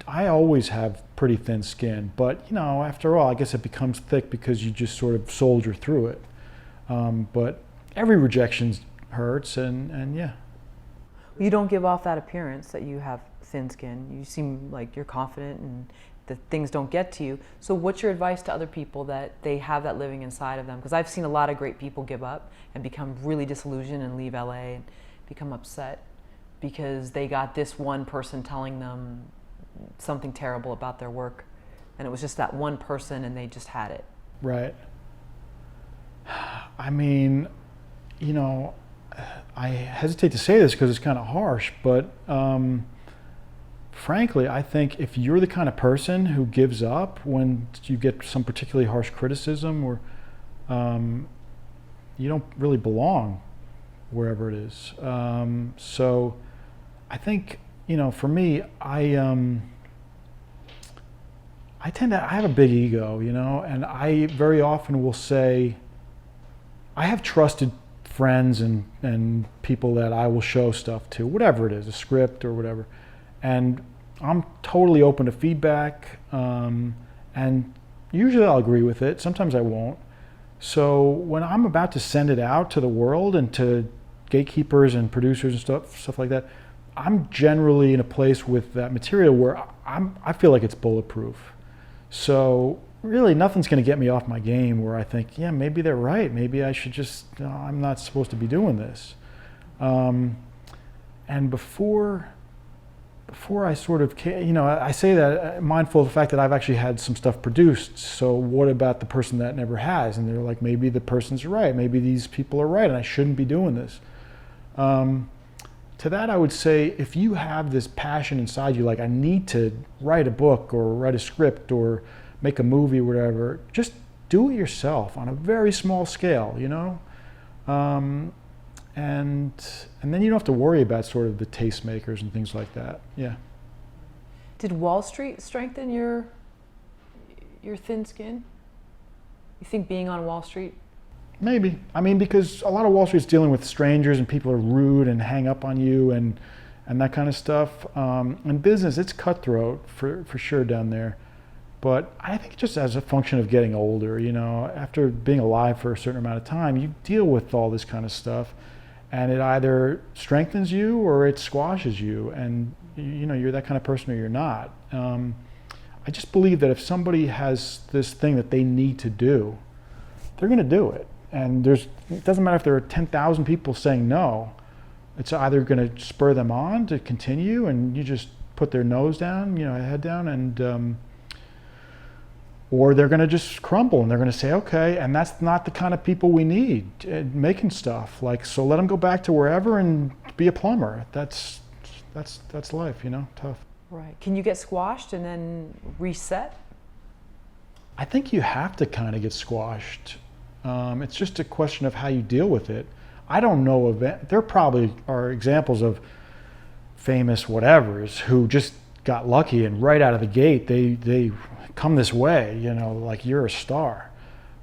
I always have pretty thin skin, but after all, I guess it becomes thick because you just sort of soldier through it. But every rejection hurts, and yeah. You don't give off that appearance that you have thin skin. You seem like you're confident and that things don't get to you. So what's your advice to other people that they have that living inside of them? Because I've seen a lot of great people give up and become really disillusioned and leave LA and become upset because they got this one person telling them something terrible about their work, and it was just that one person, and they just had it. Right. I mean, I hesitate to say this because it's kind of harsh, but frankly, I think if you're the kind of person who gives up when you get some particularly harsh criticism, or you don't really belong wherever it is. So I think, for me, I have a big ego, and I very often will say, I have trusted friends and people that I will show stuff to, whatever it is, a script or whatever. And I'm totally open to feedback, and usually I'll agree with it. Sometimes I won't. So when I'm about to send it out to the world and to gatekeepers and producers and stuff like that, I'm generally in a place with that material where I feel like it's bulletproof. So really nothing's going to get me off my game where I think, yeah, maybe they're right. Maybe I should just, I'm not supposed to be doing this. And before I sort of, I say that mindful of the fact that I've actually had some stuff produced. So what about the person that never has? And they're like, maybe the person's right. Maybe these people are right, and I shouldn't be doing this. To that, I would say, if you have this passion inside you, like I need to write a book or write a script or make a movie or whatever, just do it yourself on a very small scale, and then you don't have to worry about sort of the tastemakers and things like that. Yeah. Did Wall Street strengthen your thin skin? You think being on Wall Street? Maybe. I mean, because a lot of Wall Street's dealing with strangers, and people are rude and hang up on you, and and that kind of stuff. In business, it's cutthroat for sure down there. But I think just as a function of getting older, you know, after being alive for a certain amount of time, you deal with all this kind of stuff, and it either strengthens you or it squashes you, and you know, you're that kind of person or you're not. I just believe that if somebody has this thing that they need to do, they're going to do it. And it doesn't matter if there are 10,000 people saying no. It's either going to spur them on to continue, and you just put their nose down, you know, head down, and or they're going to just crumble and they're going to say, okay, and that's not the kind of people we need making stuff. Like, so let them go back to wherever and be a plumber. That's life, you know, tough. Right. Can you get squashed and then reset? I think you have to kind of get squashed. It's just a question of how you deal with it. I don't know of it. There probably are examples of famous whatevers who just got lucky and right out of the gate they come this way, you know, like you're a star.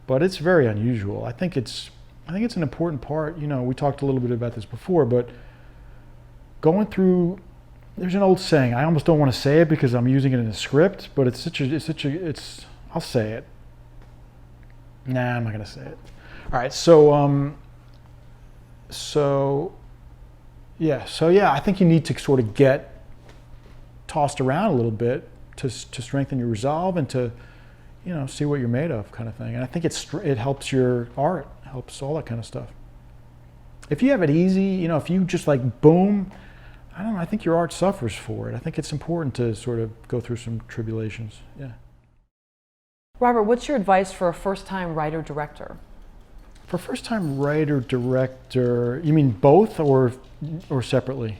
But it's very unusual. I think it's an important part. You know, we talked a little bit about this before, but going through, there's an old saying, I almost don't want to say it because I'm using it in a script, but I'll say it. Nah, I'm not gonna say it. All right, so yeah, I think you need to sort of get tossed around a little bit to strengthen your resolve and to, you know, see what you're made of, kind of thing. And I think it helps your art, helps all that kind of stuff. If you have it easy, you know, if you just like boom, I don't know, I think your art suffers for it. I think it's important to sort of go through some tribulations. Yeah. Robert, what's your advice for a first-time writer-director? For first-time writer-director, you mean both or separately?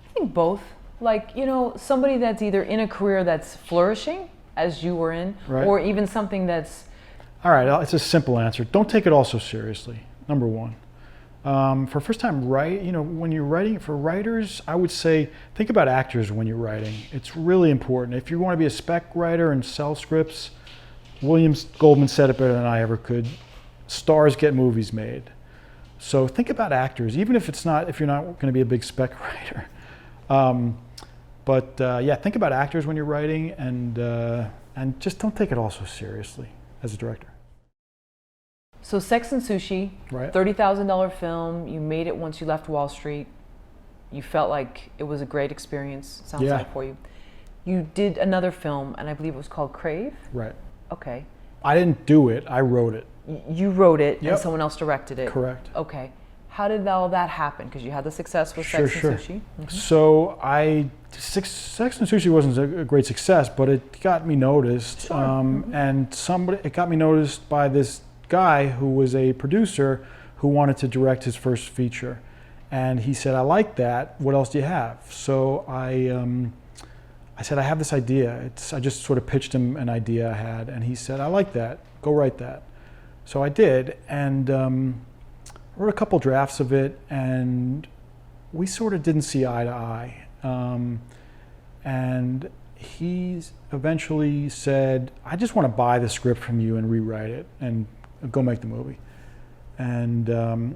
I think both. Like, you know, somebody that's either in a career that's flourishing, as you were in, right, or even something that's... All right, it's a simple answer. Don't take it all so seriously, number one. For first-time when you're writing for writers, I would say think about actors when you're writing. It's really important. If you want to be a spec writer and sell scripts, William Goldman said it better than I ever could. Stars get movies made. So think about actors, even if you're not going to be a big spec writer. Yeah, think about actors when you're writing, and just don't take it all so seriously as a director. So Sex and Sushi, right, $30,000 film. You made it once you left Wall Street. You felt like it was a great experience. Sounds yeah, like for you. You did another film, and I believe it was called Crave. Right. Okay. I didn't do it. I wrote it. You wrote it, yep, and someone else directed it. Correct. Okay. How did all that happen? Because you had the success with Sex and Sushi. Mm-hmm. So Sex and Sushi wasn't a great success, but it got me noticed. Sure. And it got me noticed by this guy who was a producer who wanted to direct his first feature. And he said, I like that. What else do you have? So I said, I have this idea. I just sort of pitched him an idea I had. And he said, I like that. Go write that. So I did. And wrote a couple drafts of it, and we sort of didn't see eye to eye. And he eventually said, I just want to buy the script from you and rewrite it and go make the movie. And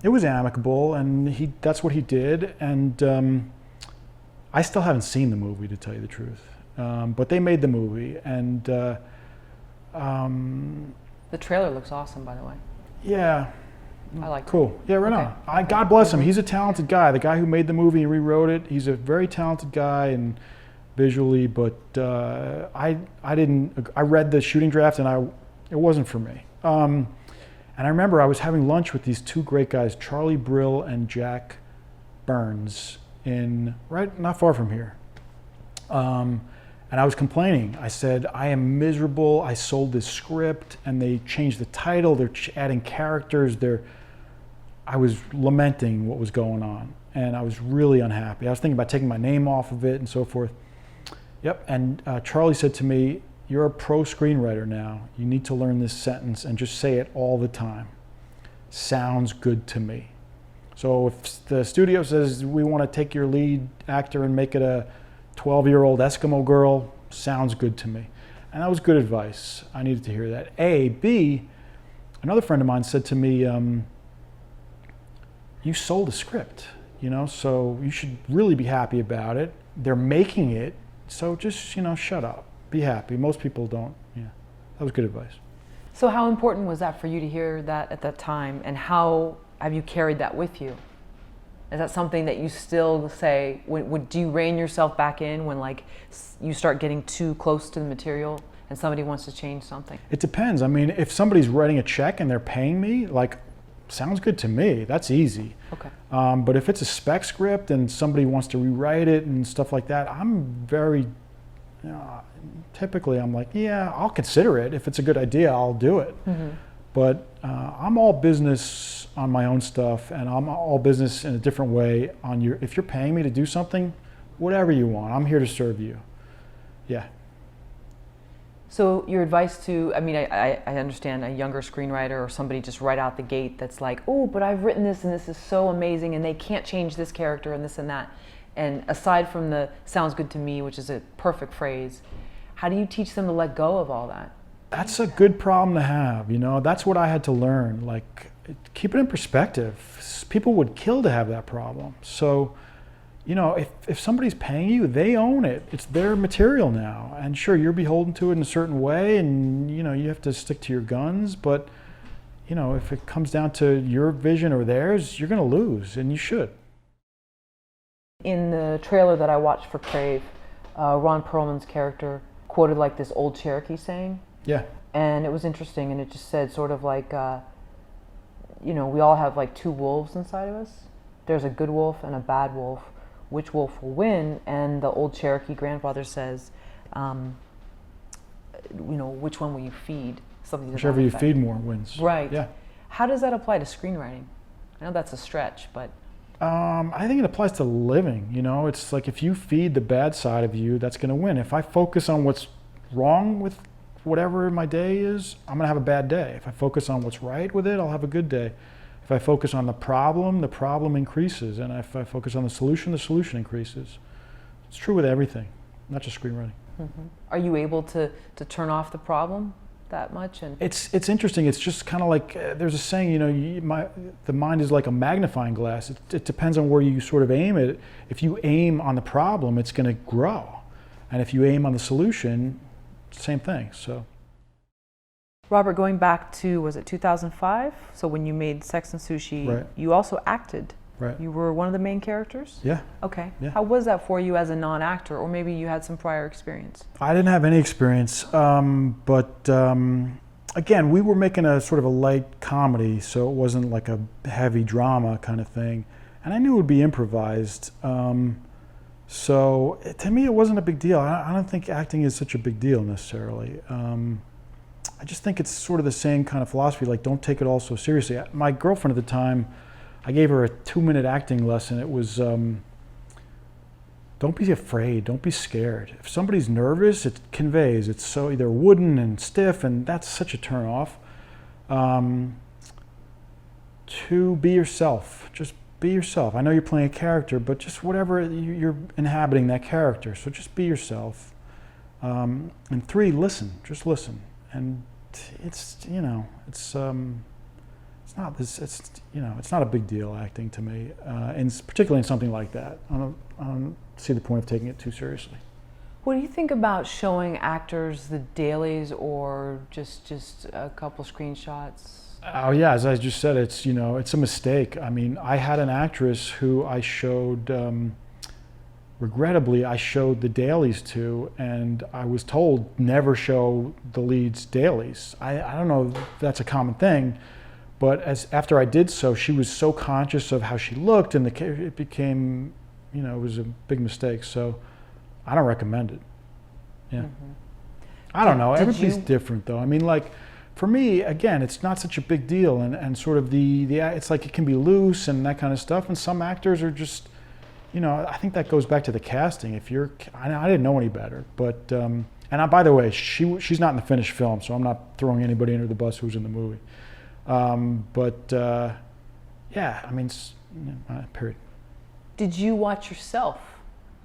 it was amicable, and that's what he did. And I still haven't seen the movie, to tell you the truth. But they made the movie, and the trailer looks awesome, by the way. Yeah. I like cool. it. Yeah, right on. God bless him. He's a talented guy. The guy who made the movie and rewrote it, he's a very talented guy and visually, but I read the shooting draft and it wasn't for me. And I remember I was having lunch with these two great guys, Charlie Brill and Jack Burns, not far from here. And I was complaining. I said, I am miserable. I sold this script and they changed the title. They're adding characters. I was lamenting what was going on, and I was really unhappy. I was thinking about taking my name off of it and so forth. Yep, and Charlie said to me, you're a pro screenwriter now. You need to learn this sentence and just say it all the time. Sounds good to me. So if the studio says, we want to take your lead actor and make it a 12-year-old Eskimo girl, sounds good to me. And that was good advice. I needed to hear that. B, another friend of mine said to me, you sold a script. you know, so you should really be happy about it. They're making it, so just, you know, shut up, be happy. Most people don't. Yeah, that was good advice. So how important was that for you to hear that at that time, and how have you carried that with you? Is that something that you still say, do you rein yourself back in when like you start getting too close to the material and somebody wants to change something? It depends. I mean, if somebody's writing a check and they're paying me, like, sounds good to me. That's easy. Okay. But if it's a spec script and somebody wants to rewrite it and stuff like that, I'm very, typically I'm like, yeah, I'll consider it. If it's a good idea, I'll do it. Mm-hmm. But I'm all business on my own stuff, and I'm all business in a different way on your, if you're paying me to do something, whatever you want, I'm here to serve you. Yeah. So your advice to, I mean, I understand a younger screenwriter or somebody just right out the gate that's like, oh, but I've written this and this is so amazing and they can't change this character and this and that. And aside from the sounds good to me, which is a perfect phrase, how do you teach them to let go of all that? That's a good problem to have, you know. That's what I had to learn. Like, keep it in perspective. People would kill to have that problem. So, you know, if somebody's paying you, they own it. It's their material now. And sure, you're beholden to it in a certain way, and, you know, you have to stick to your guns. But, you know, if it comes down to your vision or theirs, you're going to lose, and you should. In the trailer that I watched for Crave, Ron Perlman's character quoted like this old Cherokee saying. Yeah. And it was interesting, and it just said sort of like, you know, we all have like two wolves inside of us. There's a good wolf and a bad wolf. Which wolf will win? And the old Cherokee grandfather says, you know, which one will you feed? Something whichever you feed more wins. Right. Yeah. How does that apply to screenwriting? I know that's a stretch, but. I think it applies to living, you know. It's like if you feed the bad side of you, that's going to win. If I focus on what's wrong with whatever my day is, I'm going to have a bad day. If I focus on what's right with it, I'll have a good day. If I focus on the problem increases. And if I focus on the solution increases. It's true with everything, not just screenwriting. Mm-hmm. Are you able to turn off the problem that much? And it's interesting. It's just kind of like, there's a saying, you know, the mind is like a magnifying glass. It depends on where you sort of aim it. If you aim on the problem, it's going to grow. And if you aim on the solution, same thing. So, Robert, going back to, was it 2005? So when you made Sex and Sushi, right. You also acted. Right. You were one of the main characters? Yeah. Okay. Yeah. How was that for you as a non-actor, or maybe you had some prior experience? I didn't have any experience, but again, we were making a sort of a light comedy, so it wasn't like a heavy drama kind of thing. And I knew it would be improvised. So to me, it wasn't a big deal. I don't think acting is such a big deal necessarily. I just think it's sort of the same kind of philosophy, like don't take it all so seriously. My girlfriend at the time, I gave her a 2-minute acting lesson. It was, don't be afraid, don't be scared. If somebody's nervous, it conveys. It's so either wooden and stiff, and that's such a turn off. To be yourself, just be yourself. I know you're playing a character, but just whatever, you're inhabiting that character, so just be yourself. And 3, listen, just listen. And it's, you know, it's not this, it's, you know, it's not a big deal acting to me, and particularly in something like that. I don't see the point of taking it too seriously. What do you think about showing actors the dailies or just a couple screenshots? Oh yeah, as I just said, it's, you know, it's a mistake. I mean, I had an actress who I showed, regrettably, I showed the dailies to, and I was told never show the leads dailies. I don't know if that's a common thing, but after I did so, she was so conscious of how she looked, and it became, you know, it was a big mistake. So I don't recommend it. Yeah. Mm-hmm. I don't know. Everybody's different, though. I mean, like, for me, again, it's not such a big deal, and sort of it's like it can be loose and that kind of stuff. And some actors are just, you know, I think that goes back to the casting. I didn't know any better, but by the way, she's not in the finished film, so I'm not throwing anybody under the bus who's in the movie. Yeah, I mean, period. Did you watch yourself?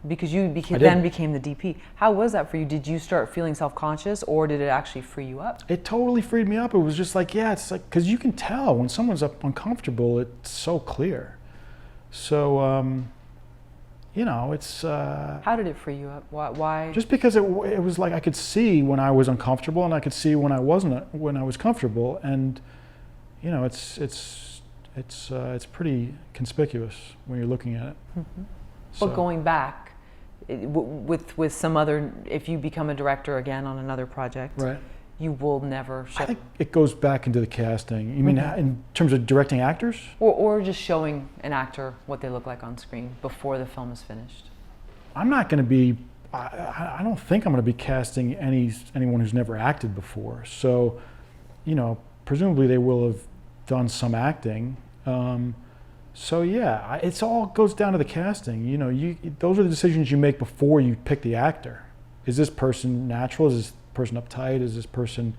Because you then became the DP. How was that for you? Did you start feeling self-conscious, or did it actually free you up? It totally freed me up. It was just like, yeah, it's like, because you can tell when someone's uncomfortable, it's so clear. So, you know, it's... How did it free you up? Why? Just because it was like I could see when I was uncomfortable, and I could see when I wasn't, when I was comfortable, and you know, it's pretty conspicuous when you're looking at it. Mm-hmm. So, But going back, with some other, if you become a director again on another project, right, you will never show. I think it goes back into the casting. You mean in terms of directing actors? Or just showing an actor what they look like on screen before the film is finished. I'm not going to be, I don't think I'm going to be casting anyone who's never acted before. So, you know, presumably they will have done some acting. So yeah, it's all goes down to the casting. You know, those are the decisions you make before you pick the actor. Is this person natural? Is this person uptight? Is this person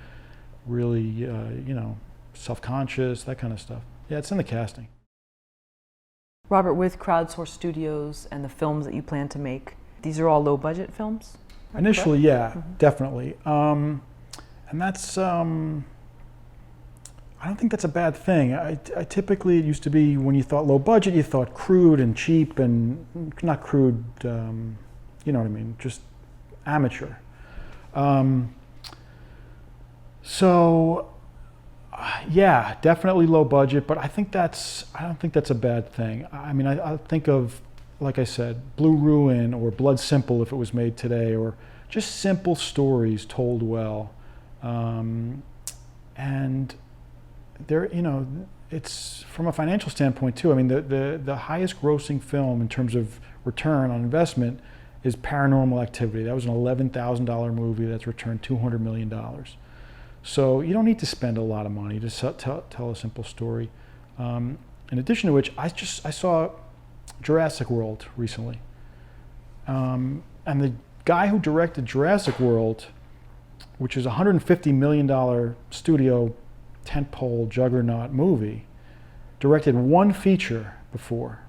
really, you know, self-conscious? That kind of stuff. Yeah, it's in the casting. Robert, with Crowdsource Studios and the films that you plan to make, these are all low-budget films? Initially, yeah, definitely. And that's, I don't think that's a bad thing. I typically, it used to be when you thought low budget, you thought crude and cheap and not crude, you know what I mean, just amateur. So, yeah, definitely low budget, but I don't think that's a bad thing. I mean, I think of, like I said, Blue Ruin or Blood Simple if it was made today, or just simple stories told well. And there, you know, it's from a financial standpoint too. I mean, the highest grossing film in terms of return on investment is Paranormal Activity. That was an $11,000 movie that's returned $200 million. So you don't need to spend a lot of money to tell a simple story. In addition to which, I saw Jurassic World recently. And the guy who directed Jurassic World, which is a $150 million studio tentpole juggernaut movie, directed one feature before.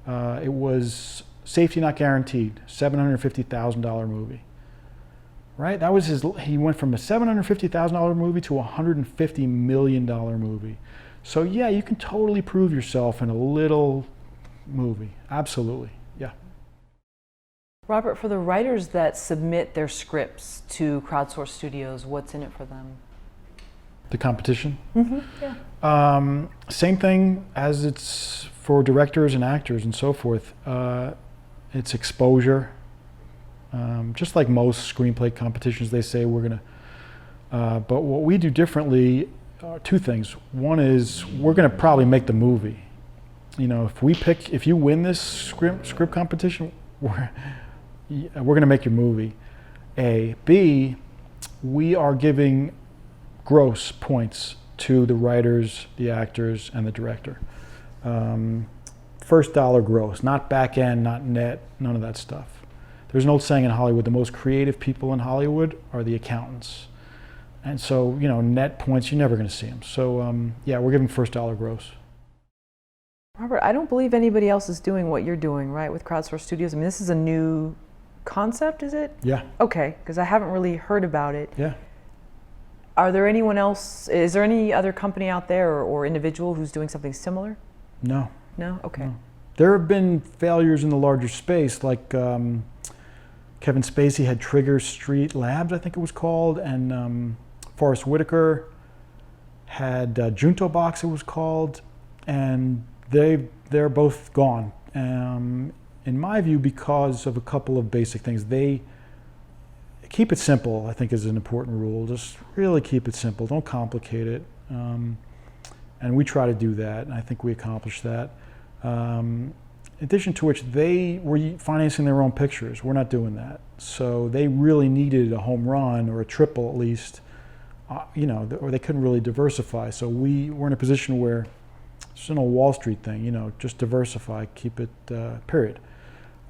It was Safety Not Guaranteed, $750,000 movie. Right? That was he went from a $750,000 movie to a $150 million movie. So yeah, you can totally prove yourself in a little movie. Absolutely, yeah. Robert, for the writers that submit their scripts to Crowdsource Studios, what's in it for them? The competition? Mm-hmm, yeah. Same thing as it's for directors and actors and so forth. It's exposure. Just like most screenplay competitions, they say we're gonna, but what we do differently are two things. One is we're gonna probably make the movie. You know, if you win this script competition, we're gonna make your movie. A. B, we are giving gross points to the writers, the actors, and the director. First dollar gross, not back end, not net, none of that stuff. There's an old saying in Hollywood, the most creative people in Hollywood are the accountants. And so, you know, net points, you're never going to see them. So, yeah, we're giving first dollar gross. Robert, I don't believe anybody else is doing what you're doing, right, with Crowdsource Studios. I mean, this is a new concept, is it? Yeah. Okay, because I haven't really heard about it. Yeah. Are there anyone else, is there any other company out there or individual who's doing something similar? No. No? Okay. No. There have been failures in the larger space, like Kevin Spacey had Trigger Street Labs, I think it was called, and Forrest Whitaker had Junto Box, it was called, and they're both gone. In my view, because of a couple of basic things. They keep it simple, I think, is an important rule. Just really keep it simple. Don't complicate it. And we try to do that, and I think we accomplished that. In addition to which, they were financing their own pictures. We're not doing that. So they really needed a home run or a triple at least, you know, or they couldn't really diversify. So we're in a position where it's an old Wall Street thing, you know, just diversify, keep it, period.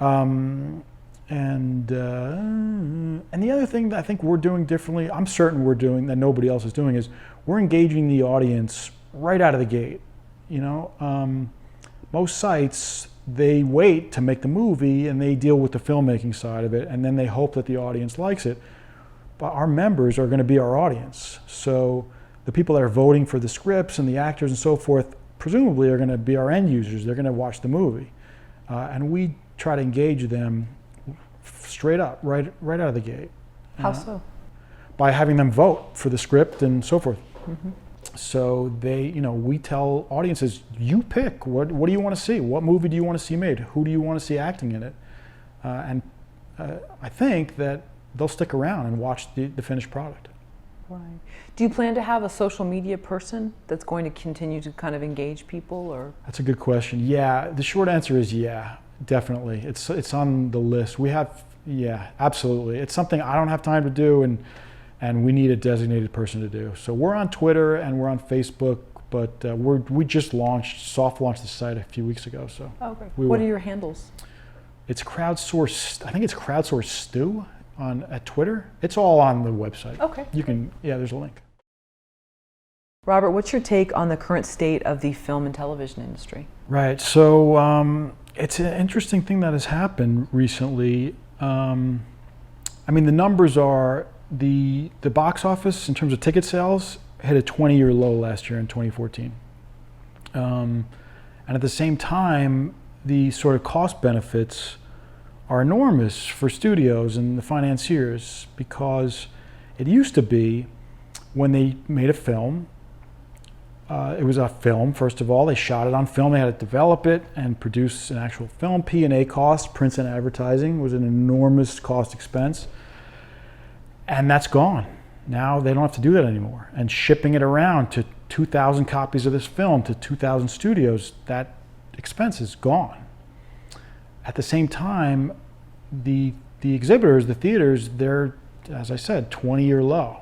And the other thing that I think we're doing differently, I'm certain we're doing that nobody else is doing, is we're engaging the audience right out of the gate. You know, most sites, they wait to make the movie and they deal with the filmmaking side of it, and then they hope that the audience likes it. But our members are going to be our audience. So the people that are voting for the scripts and the actors and so forth presumably are going to be our end users. They're going to watch the movie. And we try to engage them straight up, right out of the gate. How so? By having them vote for the script and so forth. So we tell audiences, you pick, what do you want to see? What movie do you want to see made? Who do you want to see acting in it? And I think that they'll stick around and watch the finished product. Right. Do you plan to have a social media person that's going to continue to kind of engage people, or? That's a good question. Yeah, the short answer is yeah, definitely. It's on the list. Yeah, absolutely. It's something I don't have time to do, and we need a designated person to do. So we're on Twitter and we're on Facebook, but we just soft launched the site a few weeks ago. So. Okay. What are your handles? It's Crowdsource. I think it's Crowdsource Stu at Twitter. It's all on the website. Okay. There's a link. Robert, what's your take on the current state of the film and television industry? Right. So it's an interesting thing that has happened recently. The numbers are the box office in terms of ticket sales hit a 20-year low last year in 2014. And at the same time, the sort of cost benefits are enormous for studios and the financiers, because it used to be when they made a film, it was a film, first of all. They shot it on film. They had to develop it and produce an actual film. P&A cost, prints and advertising, was an enormous cost expense. And that's gone. Now they don't have to do that anymore. And shipping it around to 2,000 copies of this film to 2,000 studios, that expense is gone. At the same time, the exhibitors, the theaters, they're, as I said, 20-year low.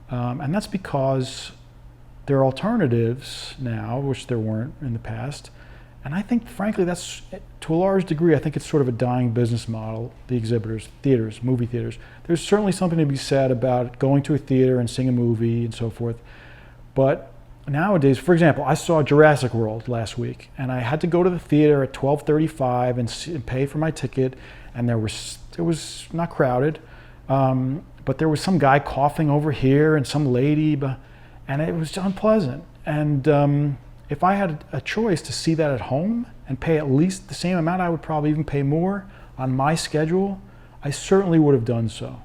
And that's because there are alternatives now, which there weren't in the past. And I think, frankly, that's, to a large degree, I think it's sort of a dying business model, the exhibitors, theaters, movie theaters. There's certainly something to be said about going to a theater and seeing a movie and so forth. But nowadays, for example, I saw Jurassic World last week, and I had to go to the theater at 12:35 and pay for my ticket, and it was not crowded, but there was some guy coughing over here and some lady, and it was unpleasant. And if I had a choice to see that at home and pay at least the same amount, I would probably even pay more on my schedule. I certainly would have done so.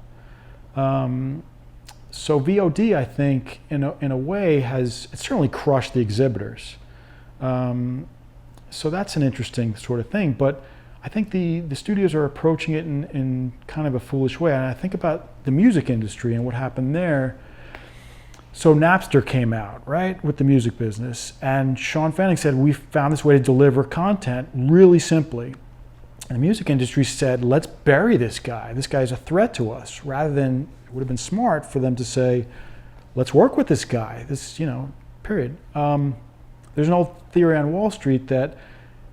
So VOD, I think, in a way, it's certainly crushed the exhibitors. So that's an interesting sort of thing. But I think the studios are approaching it in kind of a foolish way. And I think about the music industry and what happened there. So Napster came out, right, with the music business. And Sean Fanning said, we found this way to deliver content really simply. And the music industry said, let's bury this guy. This guy's a threat to us, rather than, it would have been smart for them to say, let's work with this guy, period. There's an old theory on Wall Street that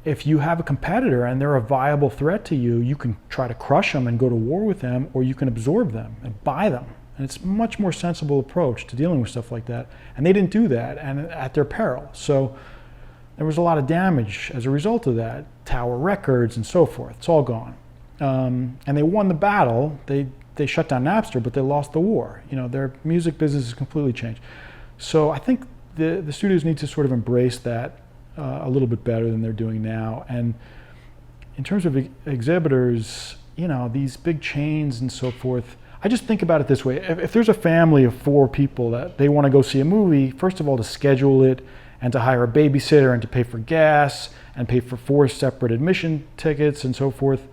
if you have a competitor and they're a viable threat to you, you can try to crush them and go to war with them, or you can absorb them and buy them. And it's a much more sensible approach to dealing with stuff like that. And they didn't do that, and at their peril. So there was a lot of damage as a result of that. Tower Records and so forth, it's all gone. And they won the battle. They shut down Napster, but they lost the war. Their music business has completely changed. So I think the studios need to sort of embrace that a little bit better than they're doing now. And in terms of exhibitors, these big chains and so forth, I just think about it this way. If there's a family of 4 people that they want to go see a movie, first of all, to schedule it and to hire a babysitter and to pay for gas and pay for 4 separate admission tickets and so forth,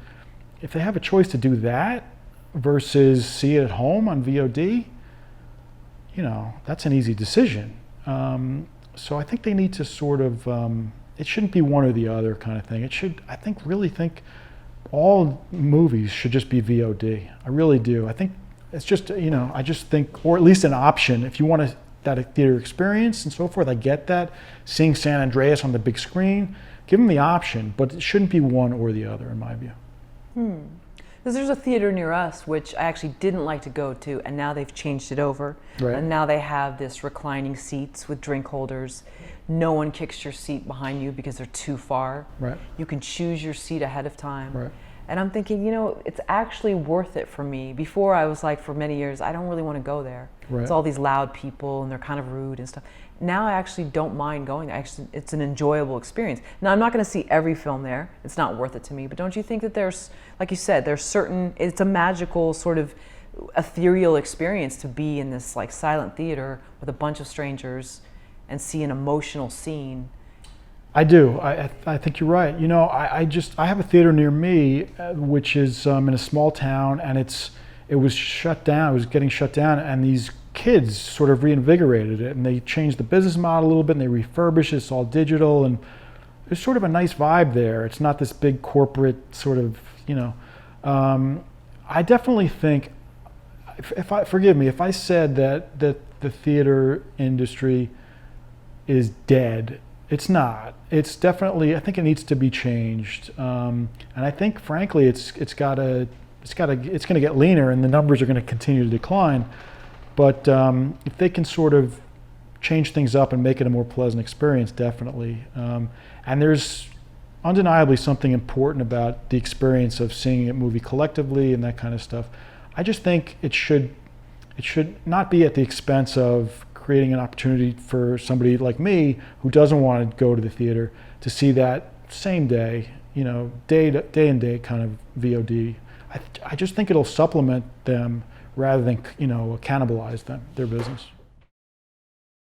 if they have a choice to do that versus see it at home on VOD, that's an easy decision. So I think they need to sort of, it shouldn't be one or the other kind of thing. It should, really think all movies should just be VOD. I really do. I think it's just, I just think, or at least an option, if you want that theater experience and so forth, I get that. Seeing San Andreas on the big screen, give them the option, but it shouldn't be one or the other, in my view. Because there's a theater near us, which I actually didn't like to go to, and now they've changed it over. Right. And now they have this reclining seats with drink holders. No one kicks your seat behind you because they're too far. Right. You can choose your seat ahead of time. Right. And I'm thinking, you know, it's actually worth it for me. Before I was like, for many years, I don't really want to go there. Right. It's all these loud people and they're kind of rude and stuff. Now I actually don't mind going there. Actually, it's an enjoyable experience. Now I'm not going to see every film there. It's not worth it to me. But don't you think that there's, like you said, there's certain, it's a magical sort of ethereal experience to be in this like silent theater with a bunch of strangers and see an emotional scene. I do. I think you're right. You know, I have a theater near me, which is in a small town, and it was shut down. It was getting shut down, and these kids sort of reinvigorated it, and they changed the business model a little bit, and they refurbished it. It's all digital, and there's sort of a nice vibe there. It's not this big corporate sort of, you know. I definitely think, forgive me if I said that the theater industry is dead. It's not. It's definitely, I think it needs to be changed. And I think, frankly, it's going to get leaner, and the numbers are going to continue to decline. But if they can sort of change things up and make it a more pleasant experience, definitely. And there's undeniably something important about the experience of seeing a movie collectively and that kind of stuff. I just think it should not be at the expense of creating an opportunity for somebody like me who doesn't want to go to the theater to see that same day, you know, day and day kind of VOD. I just think it'll supplement them rather than, you know, cannibalize them, their business.